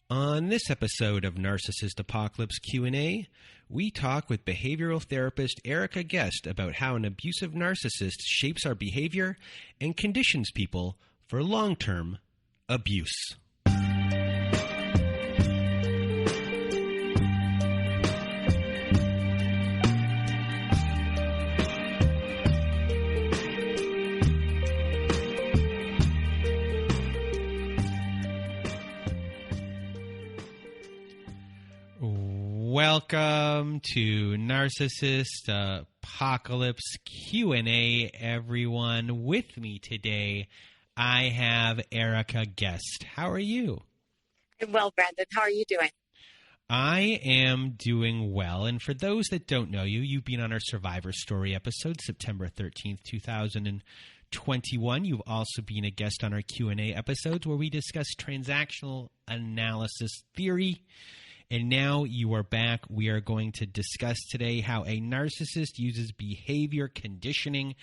On this episode of Narcissist Apocalypse Q&A, we talk with behavioral therapist Erika Guest about how an abusive narcissist shapes our behavior and conditions people for long-term abuse. Welcome to Narcissist Apocalypse Q&A, everyone. With me today, I have Erika Guest. How are you? Well, Brandon, how are you doing? I am doing well. And for those that don't know you, you've been on our Survivor Story episode, September 13th, 2021. You've also been a guest on our Q&A episodes where we discuss transactional analysis theory. And now you are back. We are going to discuss today how a narcissist uses behavior conditioning.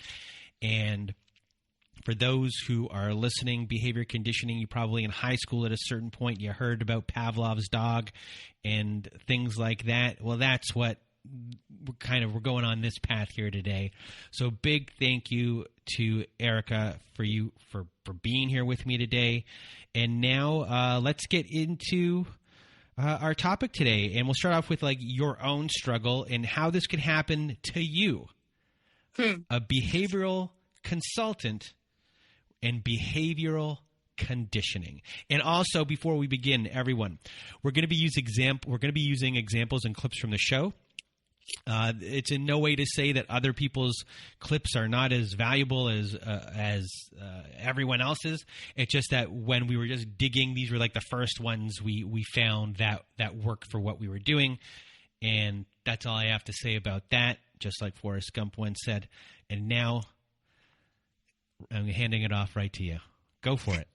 And for those who are listening, behavior conditioning, you probably in high school at a certain point, you heard about Pavlov's dog and things like that. Well, that's what we're going on this path here today. So big thank you to Erika for being here with me today. And now let's get into our topic today, and we'll start off with like your own struggle and how this could happen to you, a behavioral consultant and behavioral conditioning. And also, before we begin, everyone, we're going to be using examples and clips from the show. It's in no way to say that other people's clips are not as valuable as everyone else's. It's just that when we were just digging, these were like the first ones we found that worked for what we were doing. And that's all I have to say about that, just like Forrest Gump once said. And now I'm handing it off right to you. Go for it.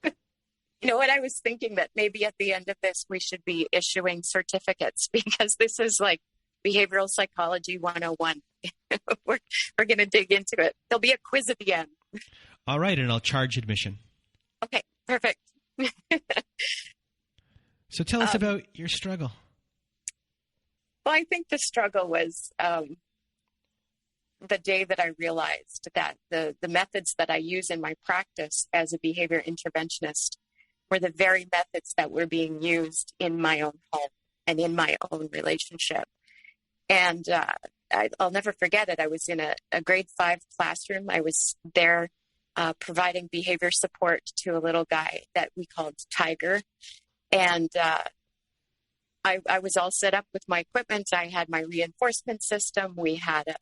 You know what? I was thinking that maybe at the end of this, we should be issuing certificates because this is like Behavioral Psychology 101. We're going to dig into it. There'll be a quiz at the end. All right, and I'll charge admission. Okay, perfect. So tell us about your struggle. Well, I think the struggle was the day that I realized that the methods that I use in my practice as a behavior interventionist were the very methods that were being used in my own home and in my own relationship. And I'll never forget it. I was in a grade 5 classroom. I was there providing behavior support to a little guy that we called Tiger. And I was all set up with my equipment. I had my reinforcement system. We had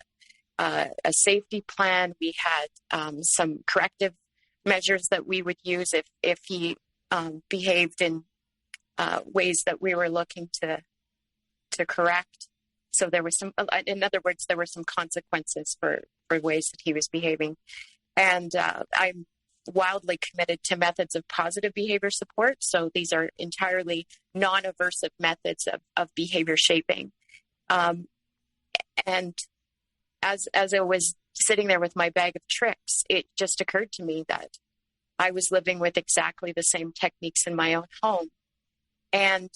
a safety plan. We had some corrective measures that we would use if he behaved in ways that we were looking to correct. So there was in other words, there were some consequences for ways that he was behaving. And I'm wildly committed to methods of positive behavior support. So these are entirely non-aversive methods of behavior shaping. And as I was sitting there with my bag of tricks, it just occurred to me that I was living with exactly the same techniques in my own home. And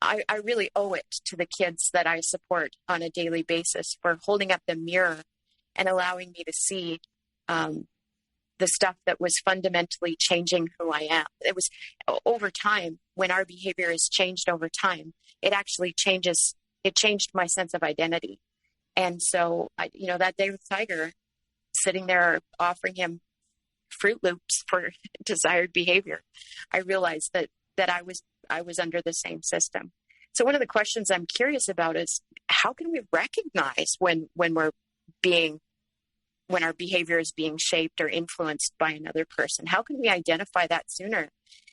I really owe it to the kids that I support on a daily basis for holding up the mirror and allowing me to see the stuff that was fundamentally changing who I am. It was over time, when our behavior is changed over time, it actually changes. It changed my sense of identity. And so, that day with Tiger, sitting there offering him Fruit Loops for desired behavior, I realized that I was under the same system. So one of the questions I'm curious about is how can we recognize when our behavior is being shaped or influenced by another person? How can we identify that sooner?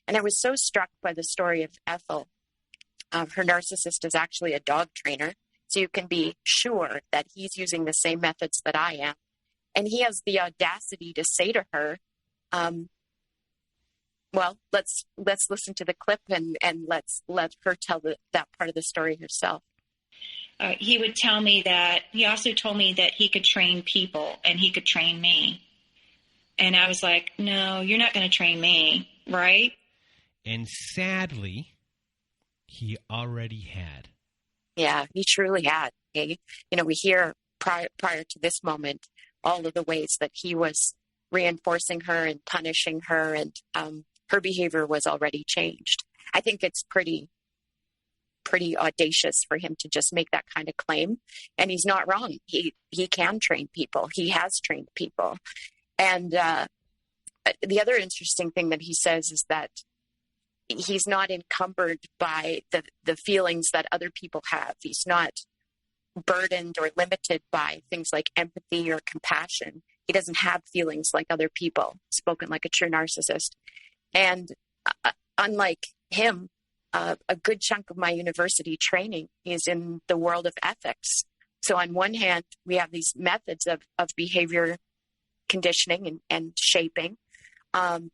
And I was so struck by the story of Ethel. Her narcissist is actually a dog trainer. So you can be sure that he's using the same methods that I am. And he has the audacity to say to her, well, let's listen to the clip and let's let her tell that part of the story herself. He would tell me that he also told me that he could train people and he could train me. And I was like, no, you're not going to train me, right? And sadly, He already had. Yeah, he truly had. Okay? We hear prior to this moment all of the ways that he was reinforcing her and punishing her, and her behavior was already changed. I think it's pretty audacious for him to just make that kind of claim, and he's not wrong. He can train people. He has trained people, and the other interesting thing that he says is that he's not encumbered by the feelings that other people have. He's not burdened or limited by things like empathy or compassion. He doesn't have feelings like other people, spoken like a true narcissist. And unlike him, a good chunk of my university training is in the world of ethics. So on one hand, we have these methods of behavior conditioning and shaping. And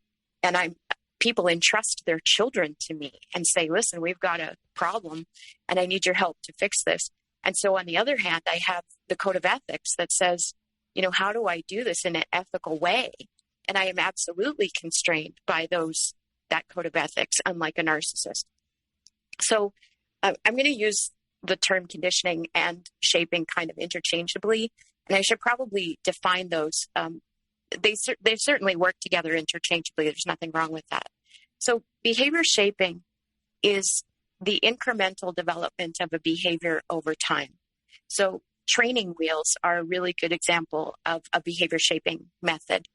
people entrust their children to me and say, listen, we've got a problem and I need your help to fix this. And so on the other hand, I have the code of ethics that says, how do I do this in an ethical way? And I am absolutely constrained by that code of ethics, unlike a narcissist. So I'm going to use the term conditioning and shaping kind of interchangeably, and I should probably define those. They certainly work together interchangeably. There's nothing wrong with that. So behavior shaping is the incremental development of a behavior over time. So training wheels are a really good example of a behavior shaping method.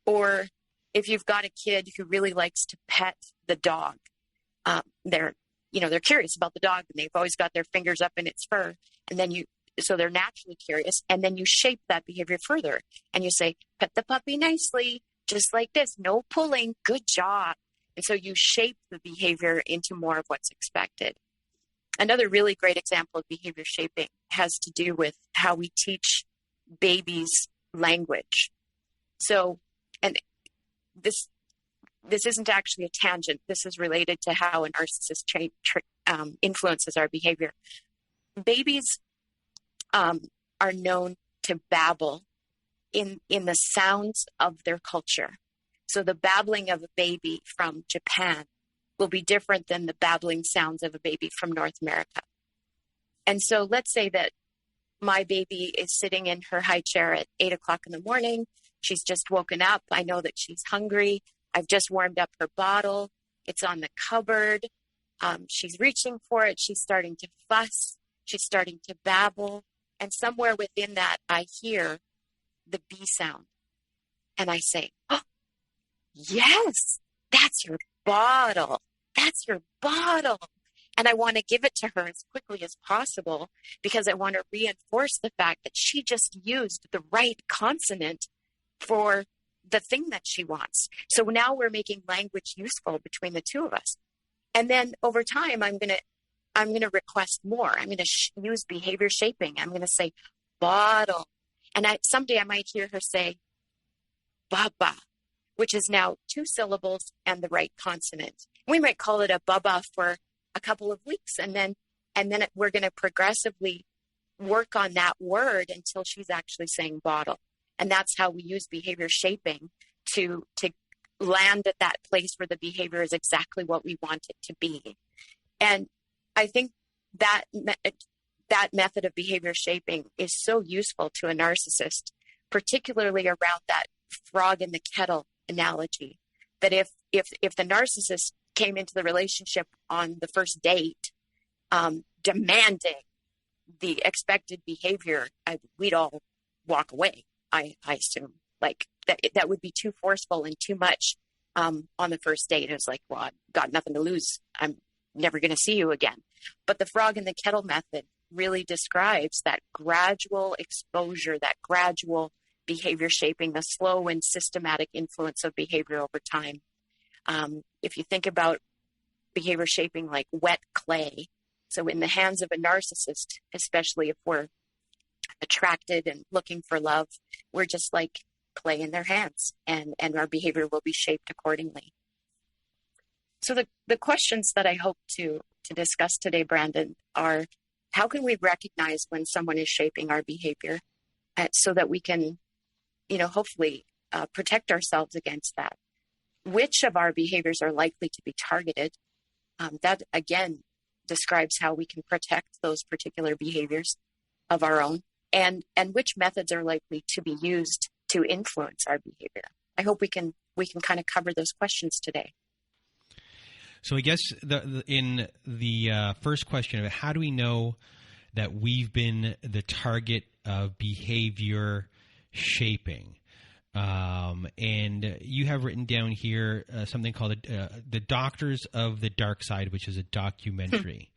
Or if you've got a kid who really likes to pet the dog, they're curious about the dog and they've always got their fingers up in its fur. And then so they're naturally curious. And then you shape that behavior further and you say, pet the puppy nicely, just like this, no pulling, good job. And so you shape the behavior into more of what's expected. Another really great example of behavior shaping has to do with how we teach babies language. So, and this isn't actually a tangent. This is related to how a narcissist influences our behavior. Babies are known to babble in the sounds of their culture. So the babbling of a baby from Japan will be different than the babbling sounds of a baby from North America. And so let's say that my baby is sitting in her high chair at 8 o'clock in the morning. She's just woken up. I know that she's hungry. I've just warmed up her bottle. It's on the cupboard. She's reaching for it. She's starting to fuss. She's starting to babble. And somewhere within that, I hear the B sound. And I say, oh, yes, that's your bottle. That's your bottle. And I want to give it to her as quickly as possible because I want to reinforce the fact that she just used the right consonant for the thing that she wants. So now we're making language useful between the two of us. And then over time, I'm going to request more. I'm going to use behavior shaping. I'm going to say bottle. And someday I might hear her say baba, which is now 2 syllables and the right consonant. We might call it a baba for a couple of weeks. And then we're going to progressively work on that word until she's actually saying bottle. And that's how we use behavior shaping to land at that place where the behavior is exactly what we want it to be. And I think that method of behavior shaping is so useful to a narcissist, particularly around that frog in the kettle analogy, that if the narcissist came into the relationship on the first date, demanding the expected behavior, we'd all walk away. I assume like that would be too forceful and too much on the first date. It was like, well, I've got nothing to lose. I'm never going to see you again. But the frog in the kettle method really describes that gradual exposure, that gradual behavior shaping, the slow and systematic influence of behavior over time. If you think about behavior shaping like wet clay, so in the hands of a narcissist, especially if we're attracted and looking for love, we're just like clay in their hands, and our behavior will be shaped accordingly. So the questions that I hope to discuss today, Brandon, are how can we recognize when someone is shaping our behavior so that we can, hopefully protect ourselves against that? Which of our behaviors are likely to be targeted? That, again, describes how we can protect those particular behaviors of our own, and which methods are likely to be used to influence our behavior. I hope we can kind of cover those questions today. So I guess in the first question of how do we know that we've been the target of behavior shaping? And you have written down here something called The Doctors of the Dark Side, which is a documentary.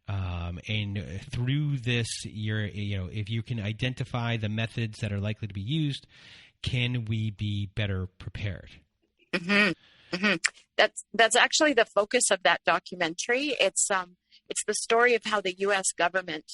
And through this, if you can identify the methods that are likely to be used, can we be better prepared? Mm-hmm. Mm-hmm. That's actually the focus of that documentary. It's the story of how the U.S. government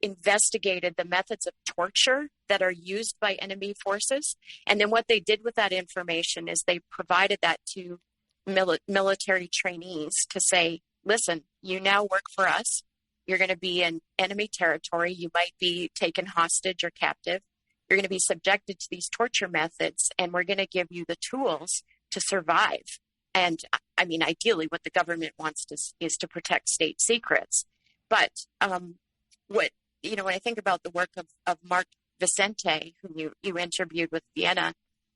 investigated the methods of torture that are used by enemy forces, and then what they did with that information is they provided that to military trainees to say, listen, you now work for us. You're going to be in enemy territory. You might be taken hostage or captive. You're going to be subjected to these torture methods, and we're going to give you the tools to survive. And I mean, ideally, what the government wants is to protect state secrets. But when I think about the work of Mark Vicente, whom you interviewed with Vienna,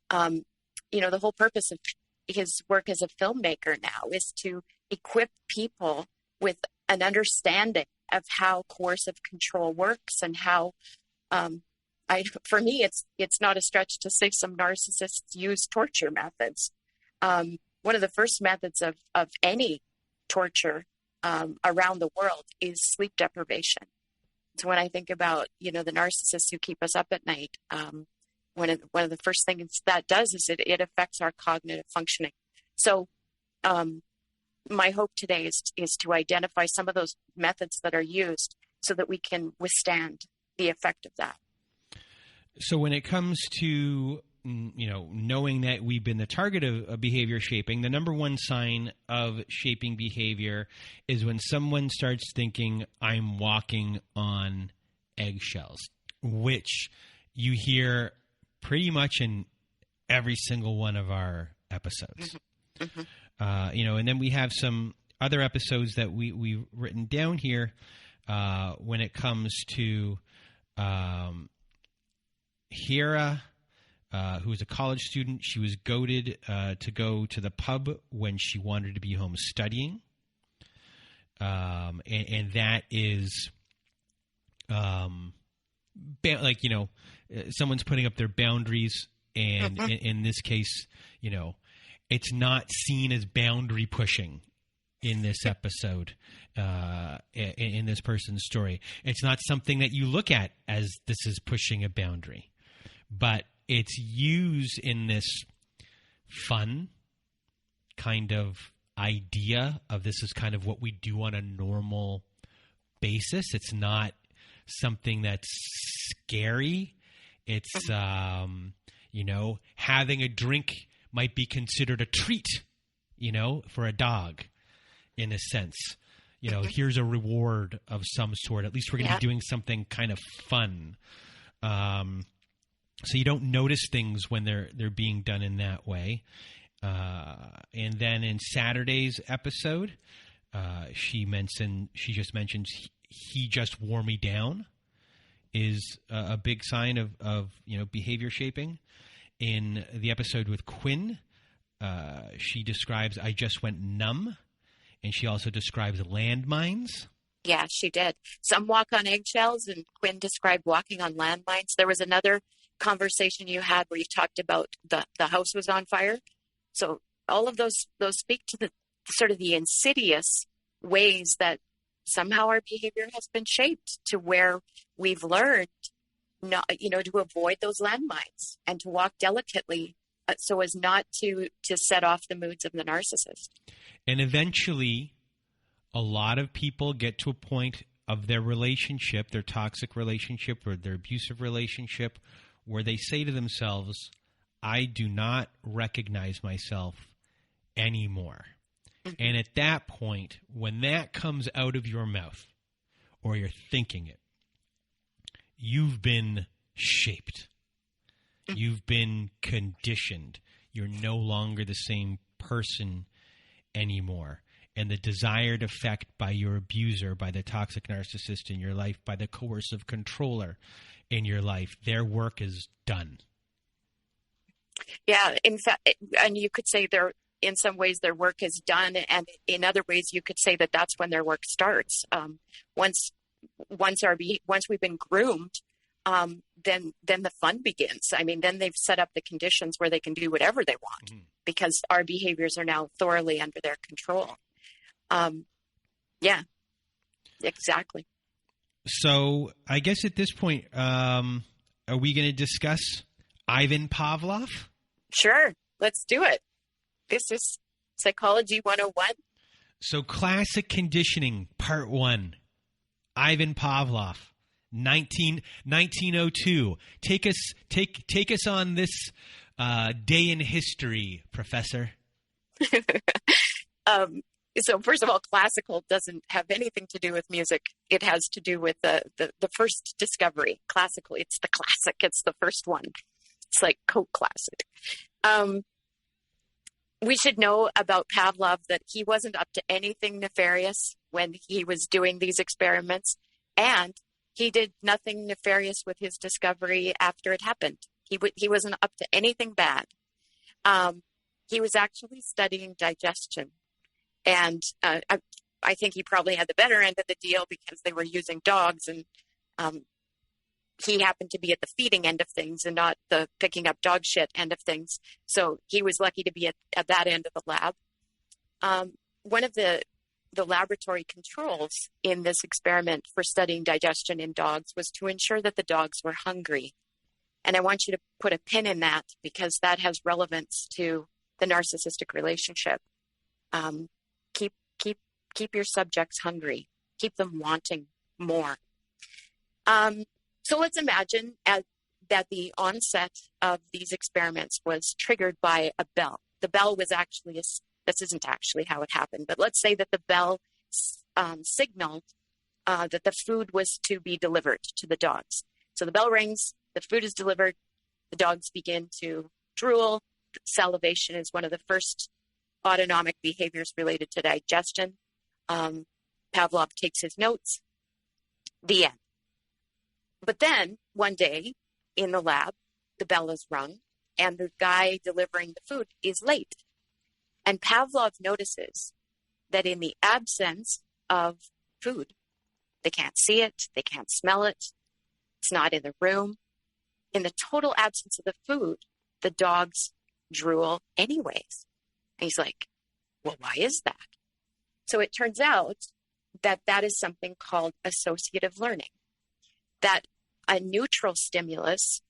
the whole purpose of his work as a filmmaker now is to equip people with an understanding of how coercive control works and how, for me, it's not a stretch to say some narcissists use torture methods. One of the first methods of any torture around the world is sleep deprivation. So when I think about, the narcissists who keep us up at night, one of the first things that does is it affects our cognitive functioning. So my hope today is to identify some of those methods that are used so that we can withstand the effect of that. So when it comes to, knowing that we've been the target of behavior shaping, the number one sign of shaping behavior is when someone starts thinking, I'm walking on eggshells, which you hear pretty much in every single one of our episodes. Mm-hmm. And then we have some other episodes that we've written down here when it comes to Hira, who was a college student. She was goaded to go to the pub when she wanted to be home studying. And that is someone's putting up their boundaries. And in this case, it's not seen as boundary pushing in this episode, in this person's story. It's not something that you look at as this is pushing a boundary, but it's used in this fun kind of idea of this is kind of what we do on a normal basis. It's not something that's scary. It's, having a drink might be considered a treat, for a dog in a sense. Here's a reward of some sort. At least we're going to be doing something kind of fun. So you don't notice things when they're being done in that way. And then in Saturday's episode, she just mentions he just wore me down is a big sign of behavior shaping. In the episode with Quinn, she describes I just went numb, and she also describes landmines. Yeah, she did. Some walk on eggshells, and Quinn described walking on landmines. There was another conversation you had where you talked about the house was on fire. So all of those speak to the sort of the insidious ways that somehow our behavior has been shaped to where we've learned not, to avoid those landmines and to walk delicately so as not to set off the moods of the narcissist. And eventually, a lot of people get to a point of their relationship, their toxic relationship or their abusive relationship, where they say to themselves, I do not recognize myself anymore. Mm-hmm. And at that point, when that comes out of your mouth or you're thinking it, you've been shaped. You've been conditioned. You're no longer the same person anymore. And the desired effect by your abuser, by the toxic narcissist in your life, by the coercive controller in your life, their work is done. Yeah, in fact, and you could say in some ways their work is done, and in other ways you could say that that's when their work starts. Once we've been groomed, then the fun begins. I mean, then they've set up the conditions where they can do whatever they want because our behaviors are now thoroughly under their control. Yeah, exactly. So I guess at this point, are we going to discuss Ivan Pavlov? Sure. Let's do it. This is Psychology 101. So classic conditioning, part 1, Ivan Pavlov, 1902. Take us on this day in history, Professor. So first of all, classical doesn't have anything to do with music. It has to do with the first discovery. Classical, it's the classic. It's the first one. It's like Coke classic. We should know about Pavlov that he wasn't up to anything nefarious when he was doing these experiments, and he did nothing nefarious with his discovery after it happened. He wasn't up to anything bad. He was actually studying digestion. And I think he probably had the better end of the deal because they were using dogs, and he happened to be at the feeding end of things and not the picking up dog shit end of things. So he was lucky to be at that end of the lab. One of the laboratory controls in this experiment for studying digestion in dogs was to ensure that the dogs were hungry. And I want you to put a pin in that because that has relevance to the narcissistic relationship. Keep your subjects hungry. Keep them wanting more. So let's imagine that the onset of these experiments was triggered by a bell. The bell was actually, this isn't actually how it happened, but let's say that the bell signaled that the food was to be delivered to the dogs. So the bell rings, the food is delivered, the dogs begin to drool. Salivation is one of the first autonomic behaviors related to digestion. Pavlov takes his notes. The end. But then one day in the lab, the bell is rung and the guy delivering the food is late. And Pavlov notices that in the absence of food, they can't see it, they can't smell it, it's not in the room. In the total absence of the food, the dogs drool anyways. And he's like, well, why is that? So it turns out that is something called associative learning. That a neutral stimulus,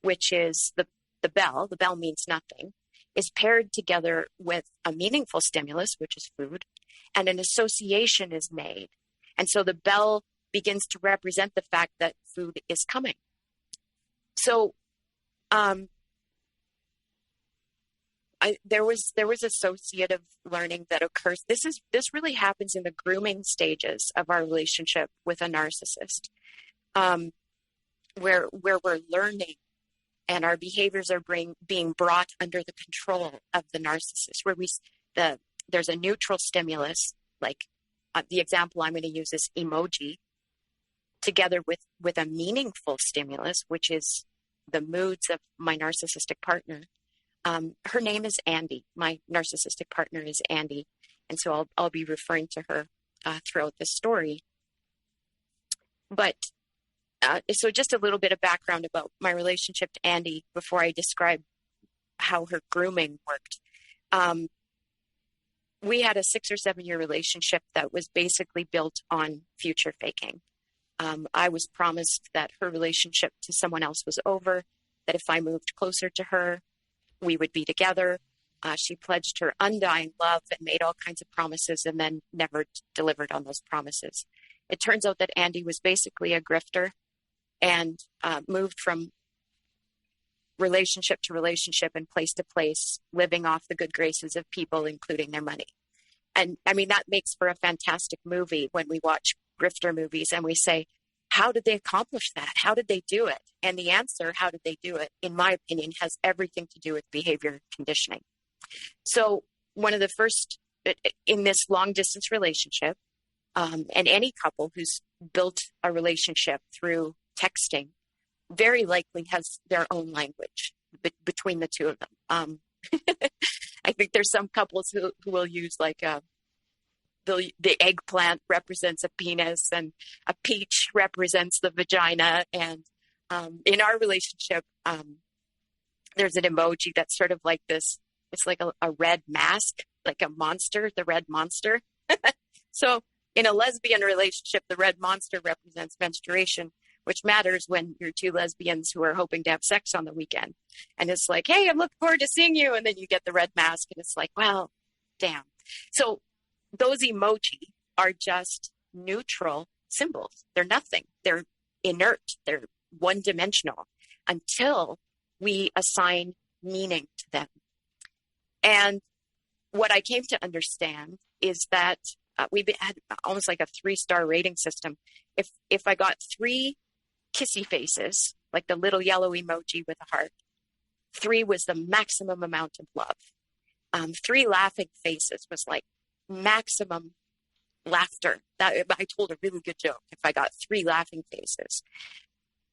which is the bell means nothing, is paired together with a meaningful stimulus, which is food, and an association is made. And so the bell begins to represent the fact that food is coming. So there was associative learning that occurs. This really happens in the grooming stages of our relationship with a narcissist, where we're learning and our behaviors are being brought under the control of the narcissist. Where there's a neutral stimulus, like the example I'm going to use is emoji, together with a meaningful stimulus, which is the moods of my narcissistic partner. Her name is Andy. My narcissistic partner is Andy. And so I'll be referring to her throughout this story. But so just a little bit of background about my relationship to Andy before I describe how her grooming worked. We had a 6 or 7 year relationship that was basically built on future faking. I was promised that her relationship to someone else was over, that if I moved closer to her, we would be together. She pledged her undying love and made all kinds of promises and then never delivered on those promises. It turns out that Andy was basically a grifter and moved from relationship to relationship and place to place, living off the good graces of people, including their money. And I mean, that makes for a fantastic movie when we watch grifter movies and we say, how did they accomplish that? How did they do it? And the answer, how did they do it, in my opinion, has everything to do with behavior conditioning. So one of the first in this long distance relationship, and any couple who's built a relationship through texting very likely has their own language between the two of them. I think there's some couples who will use like the eggplant represents a penis and a peach represents the vagina. And in our relationship, there's an emoji that's sort of like this. It's like a red mask, like a monster, the red monster. So in a lesbian relationship, the red monster represents menstruation, which matters when you're two lesbians who are hoping to have sex on the weekend. And it's like, hey, I'm looking forward to seeing you. And then you get the red mask and it's like, well, damn. So those emoji are just neutral symbols. They're nothing. They're inert. They're one-dimensional until we assign meaning to them. And what I came to understand is that we had almost like a 3-star rating system. If I got 3 kissy faces, like the little yellow emoji with a heart, 3 was the maximum amount of love. 3 laughing faces was like maximum laughter. That I told a really good joke if I got 3 laughing faces.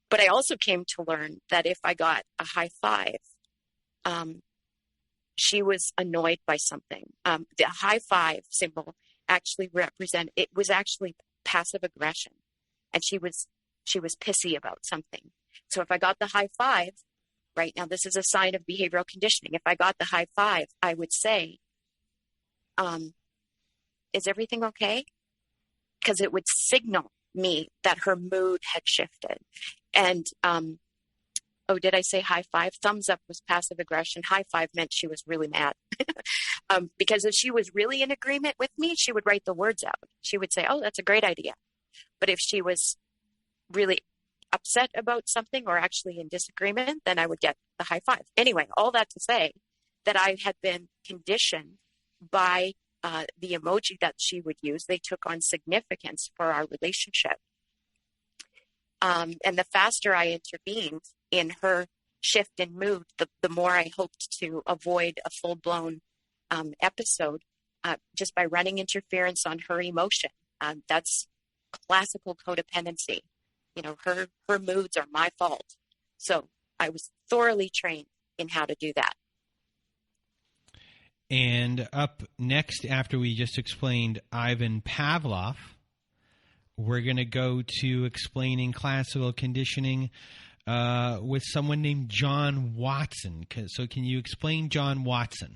But I also came to learn that if I got a high five, she was annoyed by something. The high five symbol actually was actually passive aggression, and she was pissy about something. So if I got the high five, right now, this is a sign of behavioral conditioning. If I got the high five, I would say, is everything okay? Because it would signal me that her mood had shifted. And, did I say high five? Thumbs up was passive aggression. High five meant she was really mad. Because if she was really in agreement with me, she would write the words out. She would say, oh, that's a great idea. But if she was really upset about something or actually in disagreement, then I would get the high five. Anyway, all that to say that I had been conditioned by the emoji that she would use. They took on significance for our relationship. And the faster I intervened in her shift in mood, the more I hoped to avoid a full-blown episode just by running interference on her emotion. That's classical codependency. You know, her moods are my fault. So I was thoroughly trained in how to do that. And up next, after we just explained Ivan Pavlov, we're going to go to explaining classical conditioning with someone named John Watson. So can you explain John Watson?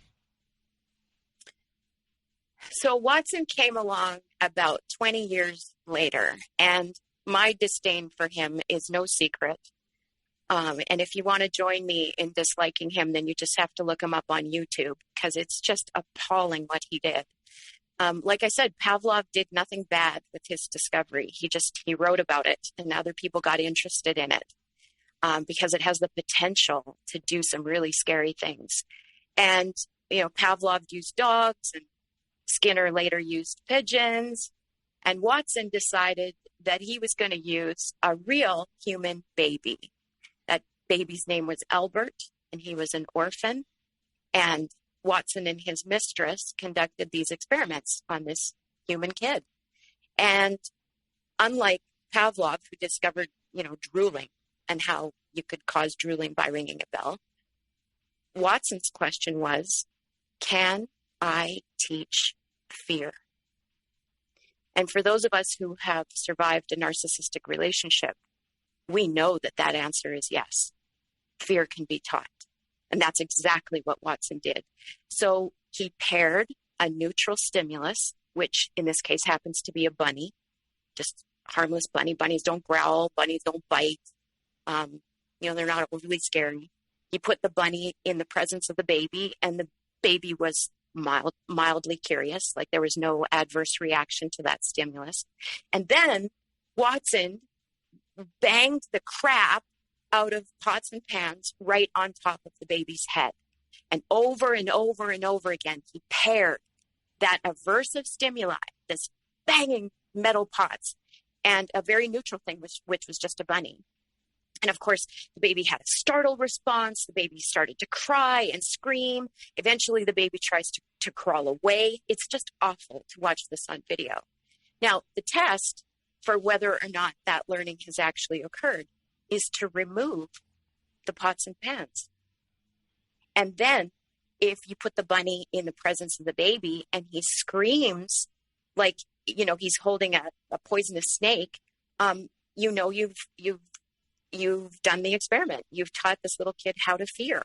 So Watson came along about 20 years later, and my disdain for him is no secret. And if you want to join me in disliking him, then you just have to look him up on YouTube, because it's just appalling what he did. Like I said, Pavlov did nothing bad with his discovery. He wrote about it, and other people got interested in it because it has the potential to do some really scary things. And, Pavlov used dogs, and Skinner later used pigeons. And Watson decided that he was going to use a real human baby. That baby's name was Albert, and he was an orphan. And Watson and his mistress conducted these experiments on this human kid. And unlike Pavlov, who discovered, drooling and how you could cause drooling by ringing a bell, Watson's question was, can I teach fear? And for those of us who have survived a narcissistic relationship, we know that answer is yes. Fear can be taught. And that's exactly what Watson did. So he paired a neutral stimulus, which in this case happens to be a bunny, just harmless bunny. Bunnies don't growl. Bunnies don't bite. They're not overly scary. He put the bunny in the presence of the baby, and the baby was mildly curious, like there was no adverse reaction to that stimulus. And then Watson banged the crap out of pots and pans right on top of the baby's head. And over and over and over again, he paired that aversive stimuli, this banging metal pots, and a very neutral thing, which was just a bunny. And of course, the baby had a startled response. The baby started to cry and scream. Eventually, the baby tries to crawl away. It's just awful to watch this on video. Now, the test for whether or not that learning has actually occurred is to remove the pots and pans. And then if you put the bunny in the presence of the baby and he screams like, he's holding a poisonous snake, you've done the experiment. You've taught this little kid how to fear,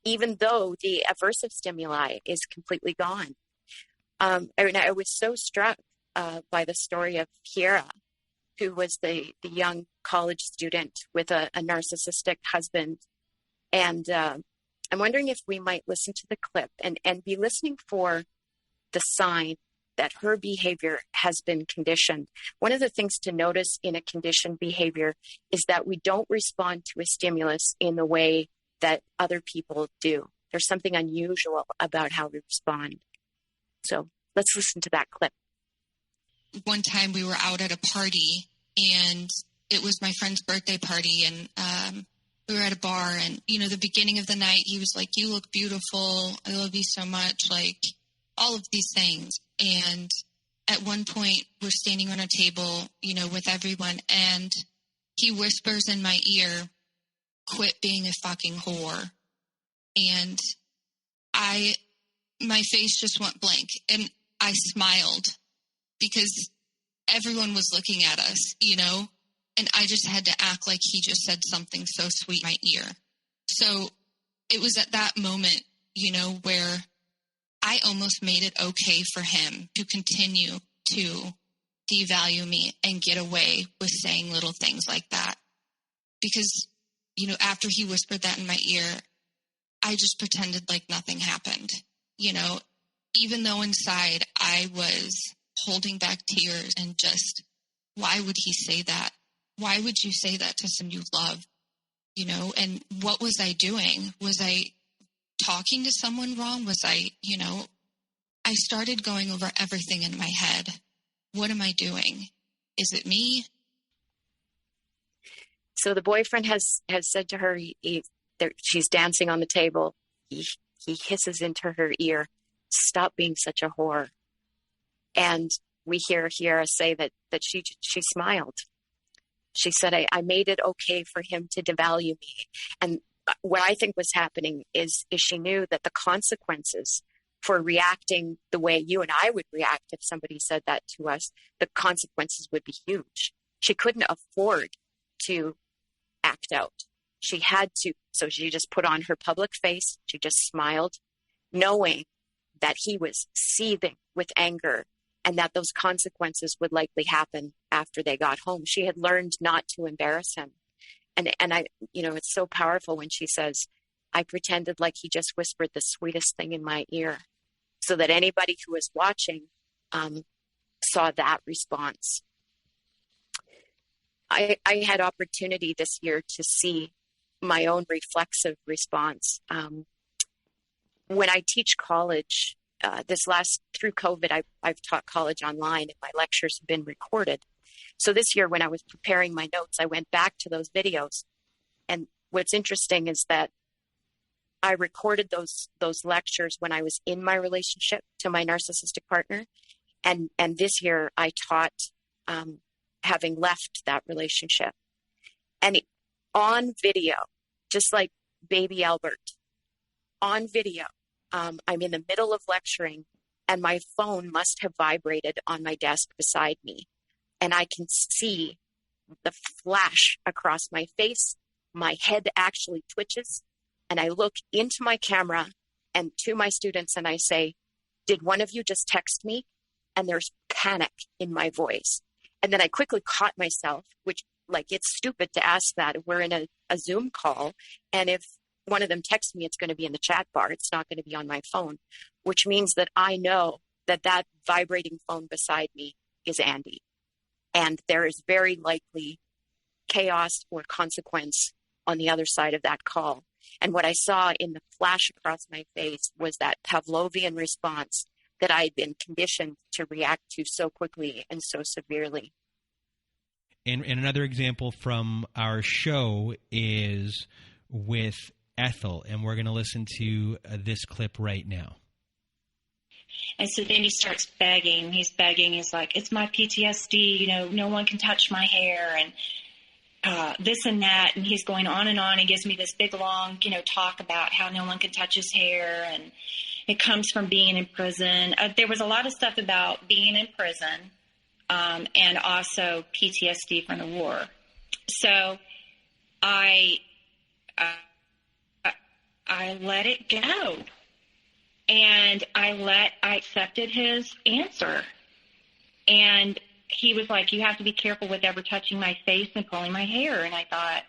even though the aversive stimuli is completely gone. I was so struck by the story of Kiera, who was the young college student with a narcissistic husband. And I'm wondering if we might listen to the clip and be listening for the sign that her behavior has been conditioned. One of the things to notice in a conditioned behavior is that we don't respond to a stimulus in the way that other people do. There's something unusual about how we respond. So let's listen to that clip. One time we were out at a party, and it was my friend's birthday party, and we were at a bar, and, the beginning of the night, he was like, "You look beautiful. I love you so much." Like, all of these things. And at one point, we're standing on a table, with everyone, and he whispers in my ear, "Quit being a fucking whore." And my face just went blank, and I smiled because everyone was looking at us, and I just had to act like he just said something so sweet in my ear. So it was at that moment, where I almost made it okay for him to continue to devalue me and get away with saying little things like that. Because, after he whispered that in my ear, I just pretended like nothing happened, even though inside I was holding back tears and just, why would he say that? Why would you say that to someone you love? And what was I doing? Was I talking to someone wrong? Was I started going over everything in my head. What am I doing? Is it me? So the boyfriend has said to her, she's dancing on the table. He hisses into her ear, "Stop being such a whore." And we hear Kiera say that she smiled. She said, I made it okay for him to devalue me. And what I think was happening is she knew that the consequences for reacting the way you and I would react if somebody said that to us, the consequences would be huge. She couldn't afford to act out. She had to. So she just put on her public face. She just smiled, knowing that he was seething with anger and that those consequences would likely happen after they got home. She had learned not to embarrass him. And I, it's so powerful when she says, "I pretended like he just whispered the sweetest thing in my ear," so that anybody who was watching saw that response. I had opportunity this year to see my own reflexive response. When I teach college, through COVID, I've taught college online, and my lectures have been recorded. So this year, when I was preparing my notes, I went back to those videos. And what's interesting is that I recorded those lectures when I was in my relationship to my narcissistic partner. And this year I taught having left that relationship. And on video, just like baby Albert, on video, I'm in the middle of lecturing, and my phone must have vibrated on my desk beside me. And I can see the flash across my face. My head actually twitches. And I look into my camera and to my students and I say, "Did one of you just text me?" And there's panic in my voice. And then I quickly caught myself, which, it's stupid to ask that. We're in a Zoom call. And if one of them texts me, it's going to be in the chat bar. It's not going to be on my phone, which means that I know that vibrating phone beside me is Andy. And there is very likely chaos or consequence on the other side of that call. And what I saw in the flash across my face was that Pavlovian response that I had been conditioned to react to so quickly and so severely. And another example from our show is with Ethel, and we're going to listen to this clip right now. And so then he starts begging. He's begging. He's like, it's my PTSD. You know, no one can touch my hair and this and that. And he's going on and on. He gives me this big, long, talk about how no one can touch his hair. And it comes from being in prison. There was a lot of stuff about being in prison and also PTSD from the war. So I let it go. And I accepted his answer. And he was like, you have to be careful with ever touching my face and pulling my hair. And I thought,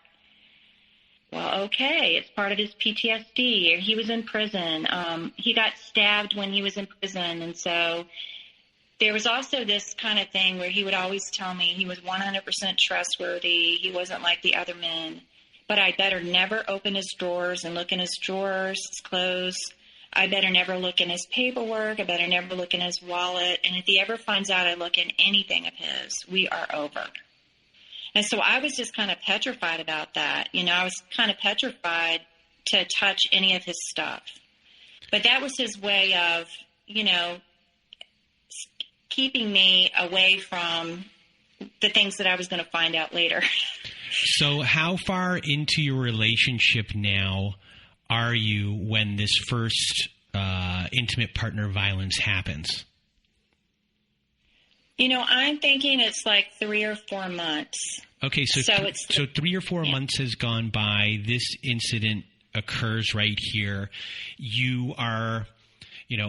well, okay, it's part of his PTSD. He was in prison. He got stabbed when he was in prison. And so there was also this kind of thing where he would always tell me he was 100% trustworthy. He wasn't like the other men. But I better never open his drawers and look in his drawers, his clothes. I better never look in his paperwork. I better never look in his wallet. And if he ever finds out I look in anything of his, we are over. And so I was just kind of petrified about that. I was kind of petrified to touch any of his stuff. But that was his way of, keeping me away from the things that I was going to find out later. So how far into your relationship now are you when this first intimate partner violence happens? I'm thinking it's like 3 or 4 months. Okay, so 3 or 4 months has gone by. This incident occurs right here. You are,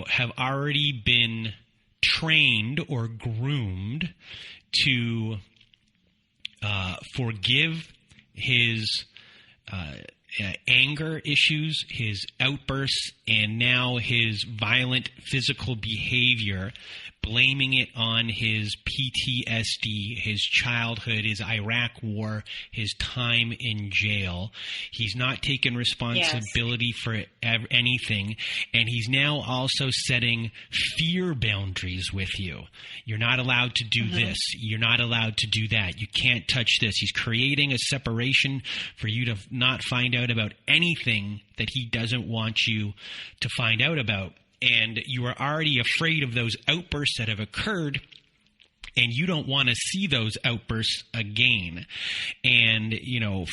have already been trained or groomed to forgive his anger issues, his outbursts, and now his violent physical behavior, blaming it on his PTSD, his childhood, his Iraq war, his time in jail. He's not taken responsibility for anything, and he's now also setting fear boundaries with you. You're not allowed to do this. You're not allowed to do that. You can't touch this. He's creating a separation for you to not find out about anything that he doesn't want you to find out about. And you are already afraid of those outbursts that have occurred, and you don't want to see those outbursts again. And,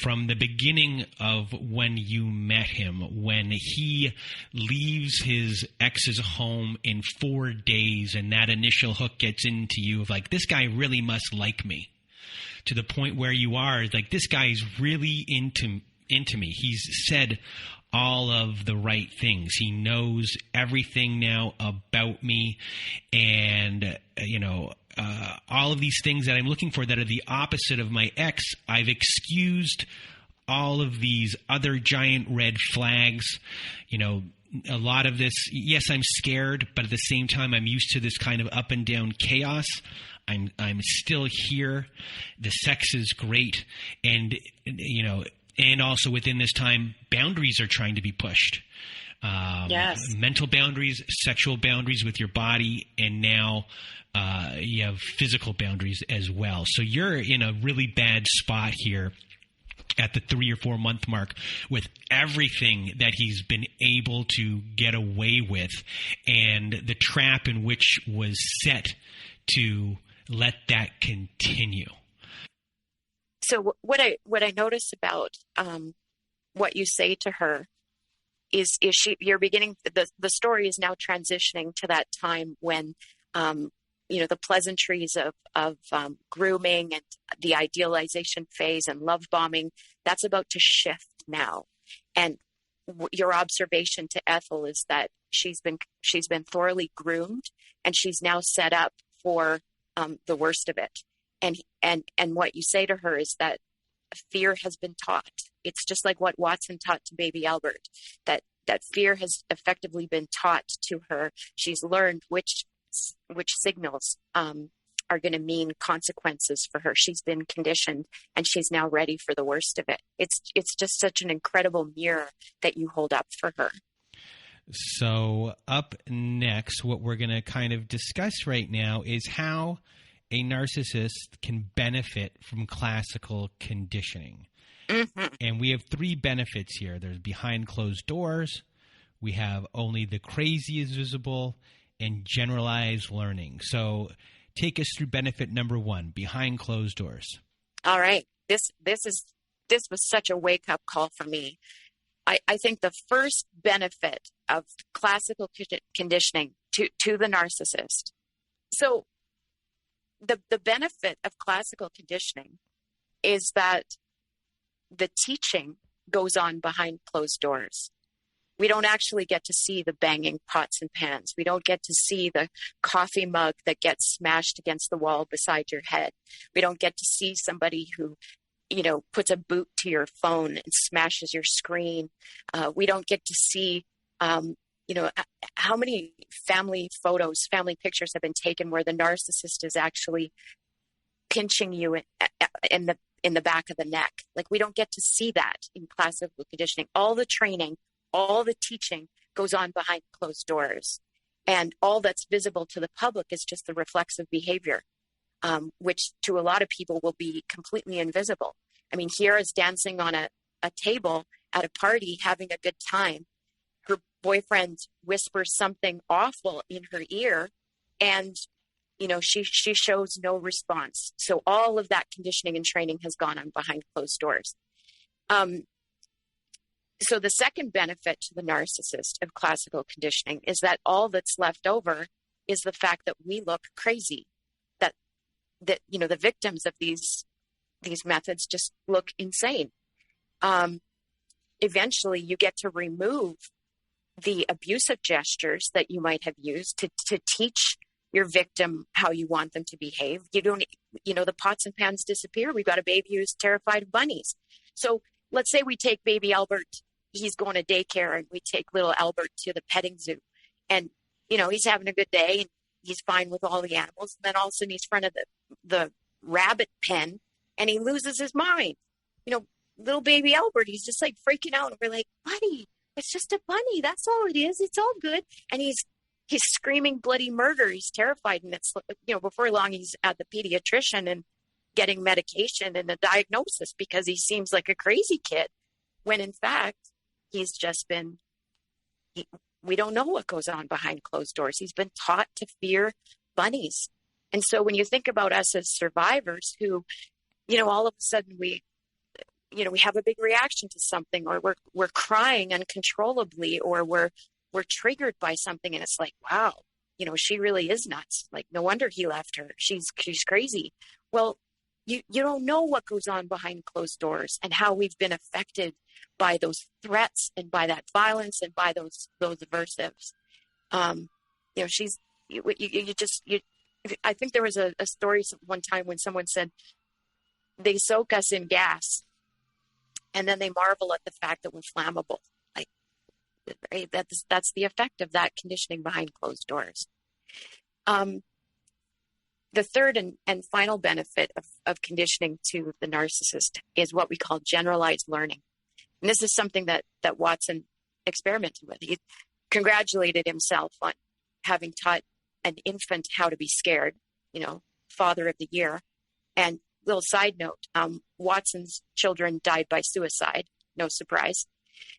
from the beginning of when you met him, when he leaves his ex's home in 4 days and that initial hook gets into you of like, this guy really must like me, to the point where you are like, this guy is really into me. He's said all of the right things. He knows everything now about me, and all of these things that I'm looking for that are the opposite of my ex. I've excused all of these other giant red flags. A lot of this, yes, I'm scared, but at the same time, I'm used to this kind of up and down chaos. I'm still here. The sex is great, and and also within this time, boundaries are trying to be pushed. Yes. Mental boundaries, sexual boundaries with your body, and now you have physical boundaries as well. So you're in a really bad spot here at the 3 or 4 month mark with everything that he's been able to get away with, and the trap in which was set to let that continue. So what I notice about what you say to her is you're beginning, the story is now transitioning to that time when the pleasantries of grooming and the idealization phase and love bombing, that's about to shift now. And your observation to Ethel is that she's been thoroughly groomed, and she's now set up for the worst of it. And what you say to her is that fear has been taught. It's just like what Watson taught to baby Albert, that fear has effectively been taught to her. She's learned which signals are going to mean consequences for her. She's been conditioned, and she's now ready for the worst of it. It's just such an incredible mirror that you hold up for her. So up next, what we're going to kind of discuss right now is how a narcissist can benefit from classical conditioning. Mm-hmm. And we have 3 benefits here. There's behind closed doors, we have only the crazy is visible, and generalized learning. So take us through benefit number 1, behind closed doors. All right. This was such a wake-up call for me. I think the first benefit of classical conditioning to the narcissist. So the benefit of classical conditioning is that the teaching goes on behind closed doors. We don't actually get to see the banging pots and pans. We don't get to see the coffee mug that gets smashed against the wall beside your head. We don't get to see somebody who, puts a boot to your phone and smashes your screen. We don't get to see, how many family photos, family pictures have been taken where the narcissist is actually pinching you in the back of the neck. Like, we don't get to see that in classical conditioning. All the training, all the teaching goes on behind closed doors. And all that's visible to the public is just the reflexive behavior, which to a lot of people will be completely invisible. I mean, here is dancing on a table at a party, having a good time. Her boyfriend whispers something awful in her ear, and she shows no response. So all of that conditioning and training has gone on behind closed doors. So the second benefit to the narcissist of classical conditioning is that all that's left over is the fact that we look crazy, that the victims of these methods just look insane. Eventually you get to remove the abusive gestures that you might have used to teach your victim how you want them to behave. You don't, the pots and pans disappear. We've got a baby who's terrified of bunnies. So let's say we take baby Albert, he's going to daycare, and we take little Albert to the petting zoo, and, he's having a good day and he's fine with all the animals. And then all of a sudden he's in front of the rabbit pen and he loses his mind. Little baby Albert, he's just like freaking out. And we're like, buddy, it's just a bunny. That's all it is. It's all good. And he's screaming bloody murder. He's terrified. And it's, before long, he's at the pediatrician and getting medication and a diagnosis because he seems like a crazy kid, when in fact, he's just been, we don't know what goes on behind closed doors. He's been taught to fear bunnies. And so when you think about us as survivors who, all of a sudden we have a big reaction to something, or we're crying uncontrollably, or we're triggered by something, and it's like, wow, she really is nuts. Like, no wonder he left her. She's crazy. Well, you don't know what goes on behind closed doors and how we've been affected by those threats and by that violence and by those aversives. I think there was a story one time when someone said they soak us in gas and then they marvel at the fact that we're flammable. Like, right? That's the effect of that conditioning behind closed doors. The third and final benefit of conditioning to the narcissist is what we call generalized learning. And this is something that Watson experimented with. He congratulated himself on having taught an infant how to be scared, father of the year. And little side note, Watson's children died by suicide. No surprise.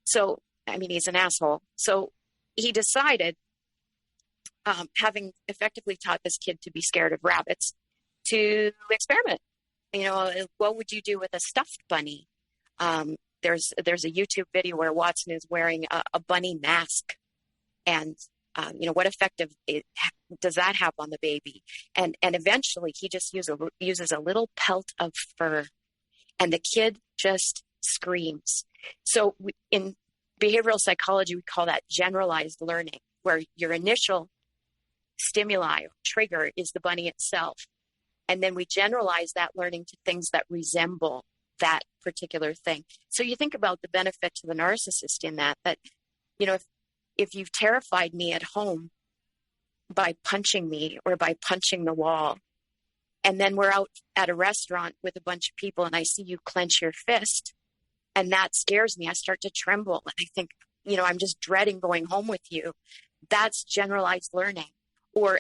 So, he's an asshole. So he decided, having effectively taught this kid to be scared of rabbits, to experiment. What would you do with a stuffed bunny? There's a YouTube video where Watson is wearing a bunny mask, and what effect does that have on the baby? And eventually he just uses a little pelt of fur, and the kid just screams. So in behavioral psychology, we call that generalized learning, where your initial stimuli or trigger is the bunny itself. And then we generalize that learning to things that resemble that particular thing. So you think about the benefit to the narcissist in that, if you've terrified me at home by punching me or by punching the wall, and then we're out at a restaurant with a bunch of people and I see you clench your fist, and that scares me, I start to tremble. And I think, I'm just dreading going home with you. That's generalized learning.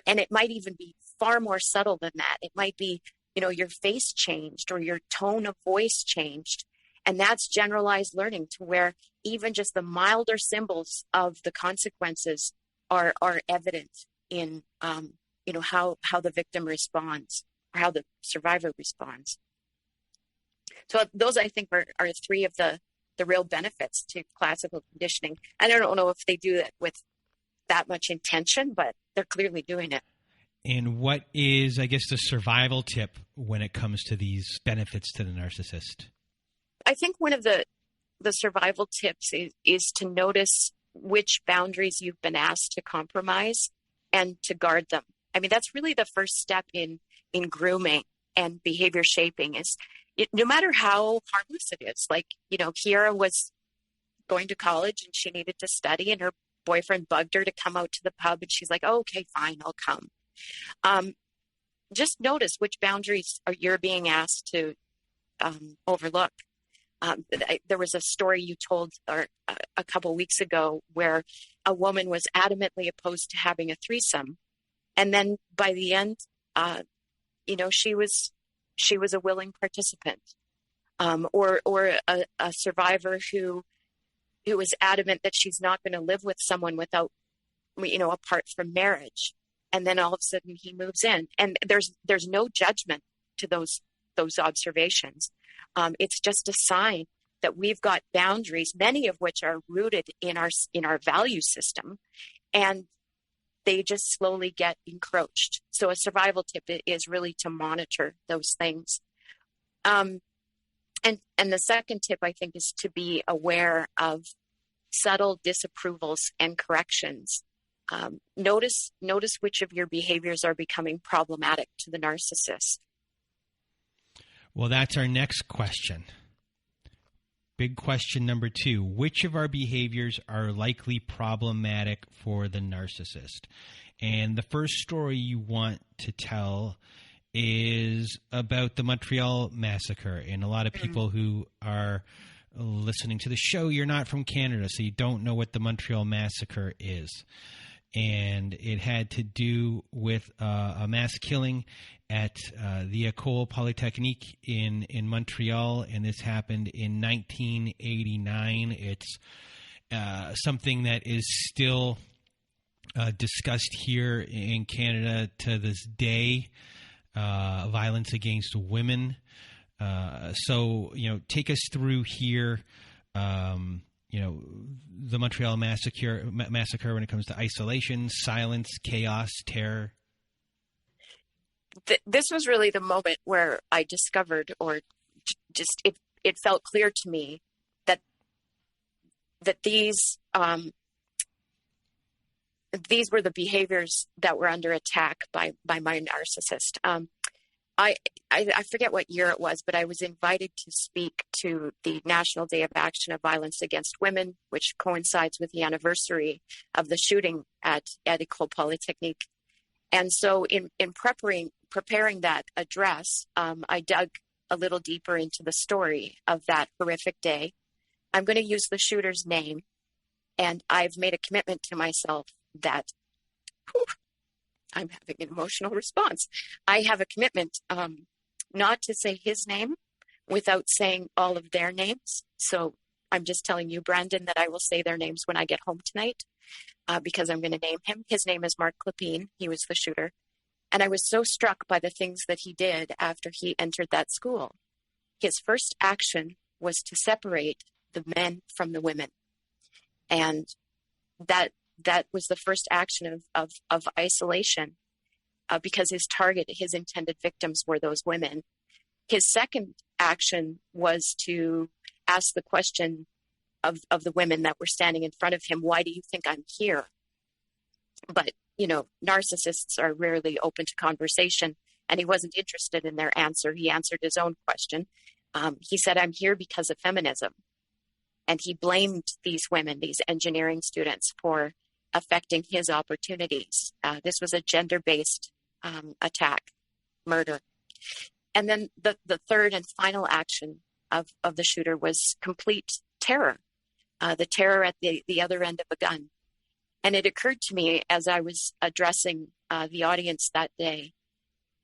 And it might even be far more subtle than that. It might be, your face changed or your tone of voice changed. And that's generalized learning, to where even just the milder symbols of the consequences are evident in, how the victim responds or how the survivor responds. So those, I think, are three of the real benefits to classical conditioning. I don't know if they do it with that much intention, but they're clearly doing it. And what is, I guess, the survival tip when it comes to these benefits to the narcissist? I think one of the survival tips is to notice which boundaries you've been asked to compromise and to guard them. I mean, that's really the first step in grooming and behavior shaping is no matter how harmless it is. Like, Kiara was going to college and she needed to study, and her boyfriend bugged her to come out to the pub, and she's like, oh, okay, fine, I'll come. Just notice which boundaries you're being asked to overlook. There was a story you told a couple weeks ago where a woman was adamantly opposed to having a threesome, and then by the end, she was a willing participant. Or a survivor who was adamant that she's not going to live with someone without, apart from marriage, and then all of a sudden he moves in, and there's no judgment to those observations. It's just a sign that we've got boundaries, many of which are rooted in our value system, and they just slowly get encroached. So a survival tip is really to monitor those things. And the second tip, I think, is to be aware of subtle disapprovals and corrections. Notice which of your behaviors are becoming problematic to the narcissist. Well, that's our next question. Big question number 2. Which of our behaviors are likely problematic for the narcissist? And the first story you want to tell is about the Montreal massacre. And a lot of people who are listening to the show, you're not from Canada, so you don't know what the Montreal massacre is. And it had to do with a mass killing at the École Polytechnique in Montreal, and this happened in 1989. It's something that is still discussed here in Canada to this day, violence against women. So, take us through here, the Montreal massacre when it comes to isolation, silence, chaos, terror. This was really the moment where I discovered, or just it felt clear to me that these were the behaviors that were under attack by my narcissist. I forget what year it was, but I was invited to speak to the National Day of Action of Violence Against Women, which coincides with the anniversary of the shooting at École Polytechnique. And so in preparing that address, I dug a little deeper into the story of that horrific day. I'm going to use the shooter's name, and I've made a commitment to myself that I'm having an emotional response. I have a commitment not to say his name without saying all of their names. So I'm just telling you, Brandon, that I will say their names when I get home tonight because I'm going to name him. His name is Mark Clipine. He was the shooter. And I was so struck by the things that he did after he entered that school. His first action was to separate the men from the women. And that was the first action of isolation because his intended victims were those women. His second action was to ask the question of the women that were standing in front of him, why do you think I'm here? But, narcissists are rarely open to conversation, and he wasn't interested in their answer. He answered his own question. He said, I'm here because of feminism. And he blamed these women, these engineering students, for affecting his opportunities. This was a gender-based attack, murder. And then the third and final action of the shooter was complete terror, the terror at the other end of a gun. And it occurred to me as I was addressing the audience that day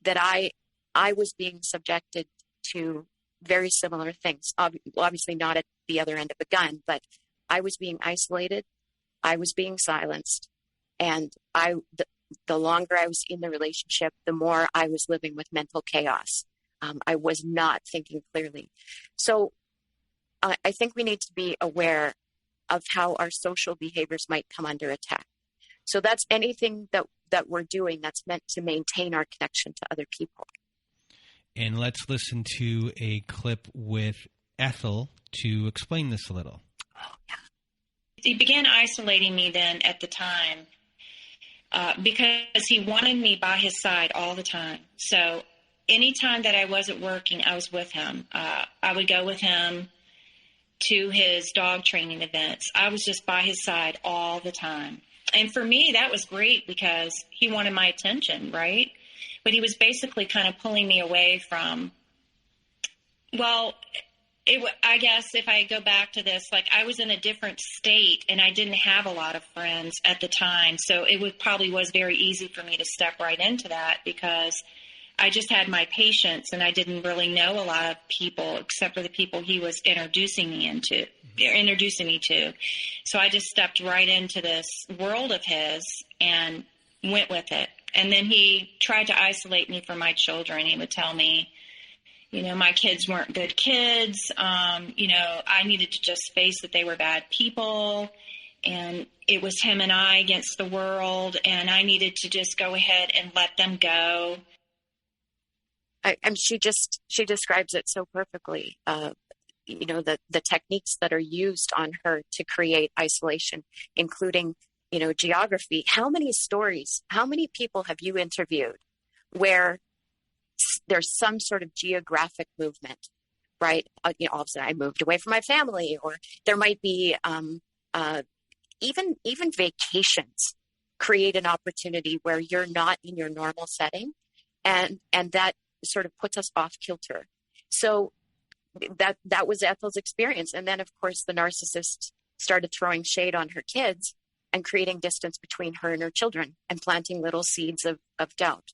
that I was being subjected to very similar things. Obviously not at the other end of a gun, but I was being isolated. I was being silenced, and the longer I was in the relationship, the more I was living with mental chaos. I was not thinking clearly. So I think we need to be aware of how our social behaviors might come under attack. So that's anything that we're doing that's meant to maintain our connection to other people. And let's listen to a clip with Ethel to explain this a little. Oh, yeah. He began isolating me then at the time because he wanted me by his side all the time. So anytime that I wasn't working, I was with him. I would go with him to his dog training events. I was just by his side all the time. And for me, that was great because he wanted my attention, right? But he was basically kind of pulling me away from, well, I guess if I go back to this, like I was in a different state and I didn't have a lot of friends at the time. So it probably was very easy for me to step right into that because I just had my patience and I didn't really know a lot of people except for the people he was introducing me to. So I just stepped right into this world of his and went with it. And then he tried to isolate me from my children. He would tell me, my kids weren't good kids. I needed to just face that they were bad people. And it was him and I against the world. And I needed to just go ahead and let them go. She describes it so perfectly. The techniques that are used on her to create isolation, including, geography. How many people have you interviewed where there's some sort of geographic movement, right? All of a sudden I moved away from my family, or there might be even vacations create an opportunity where you're not in your normal setting, and that sort of puts us off kilter. So that was Ethel's experience. And then, of course, the narcissist started throwing shade on her kids and creating distance between her and her children and planting little seeds of doubt.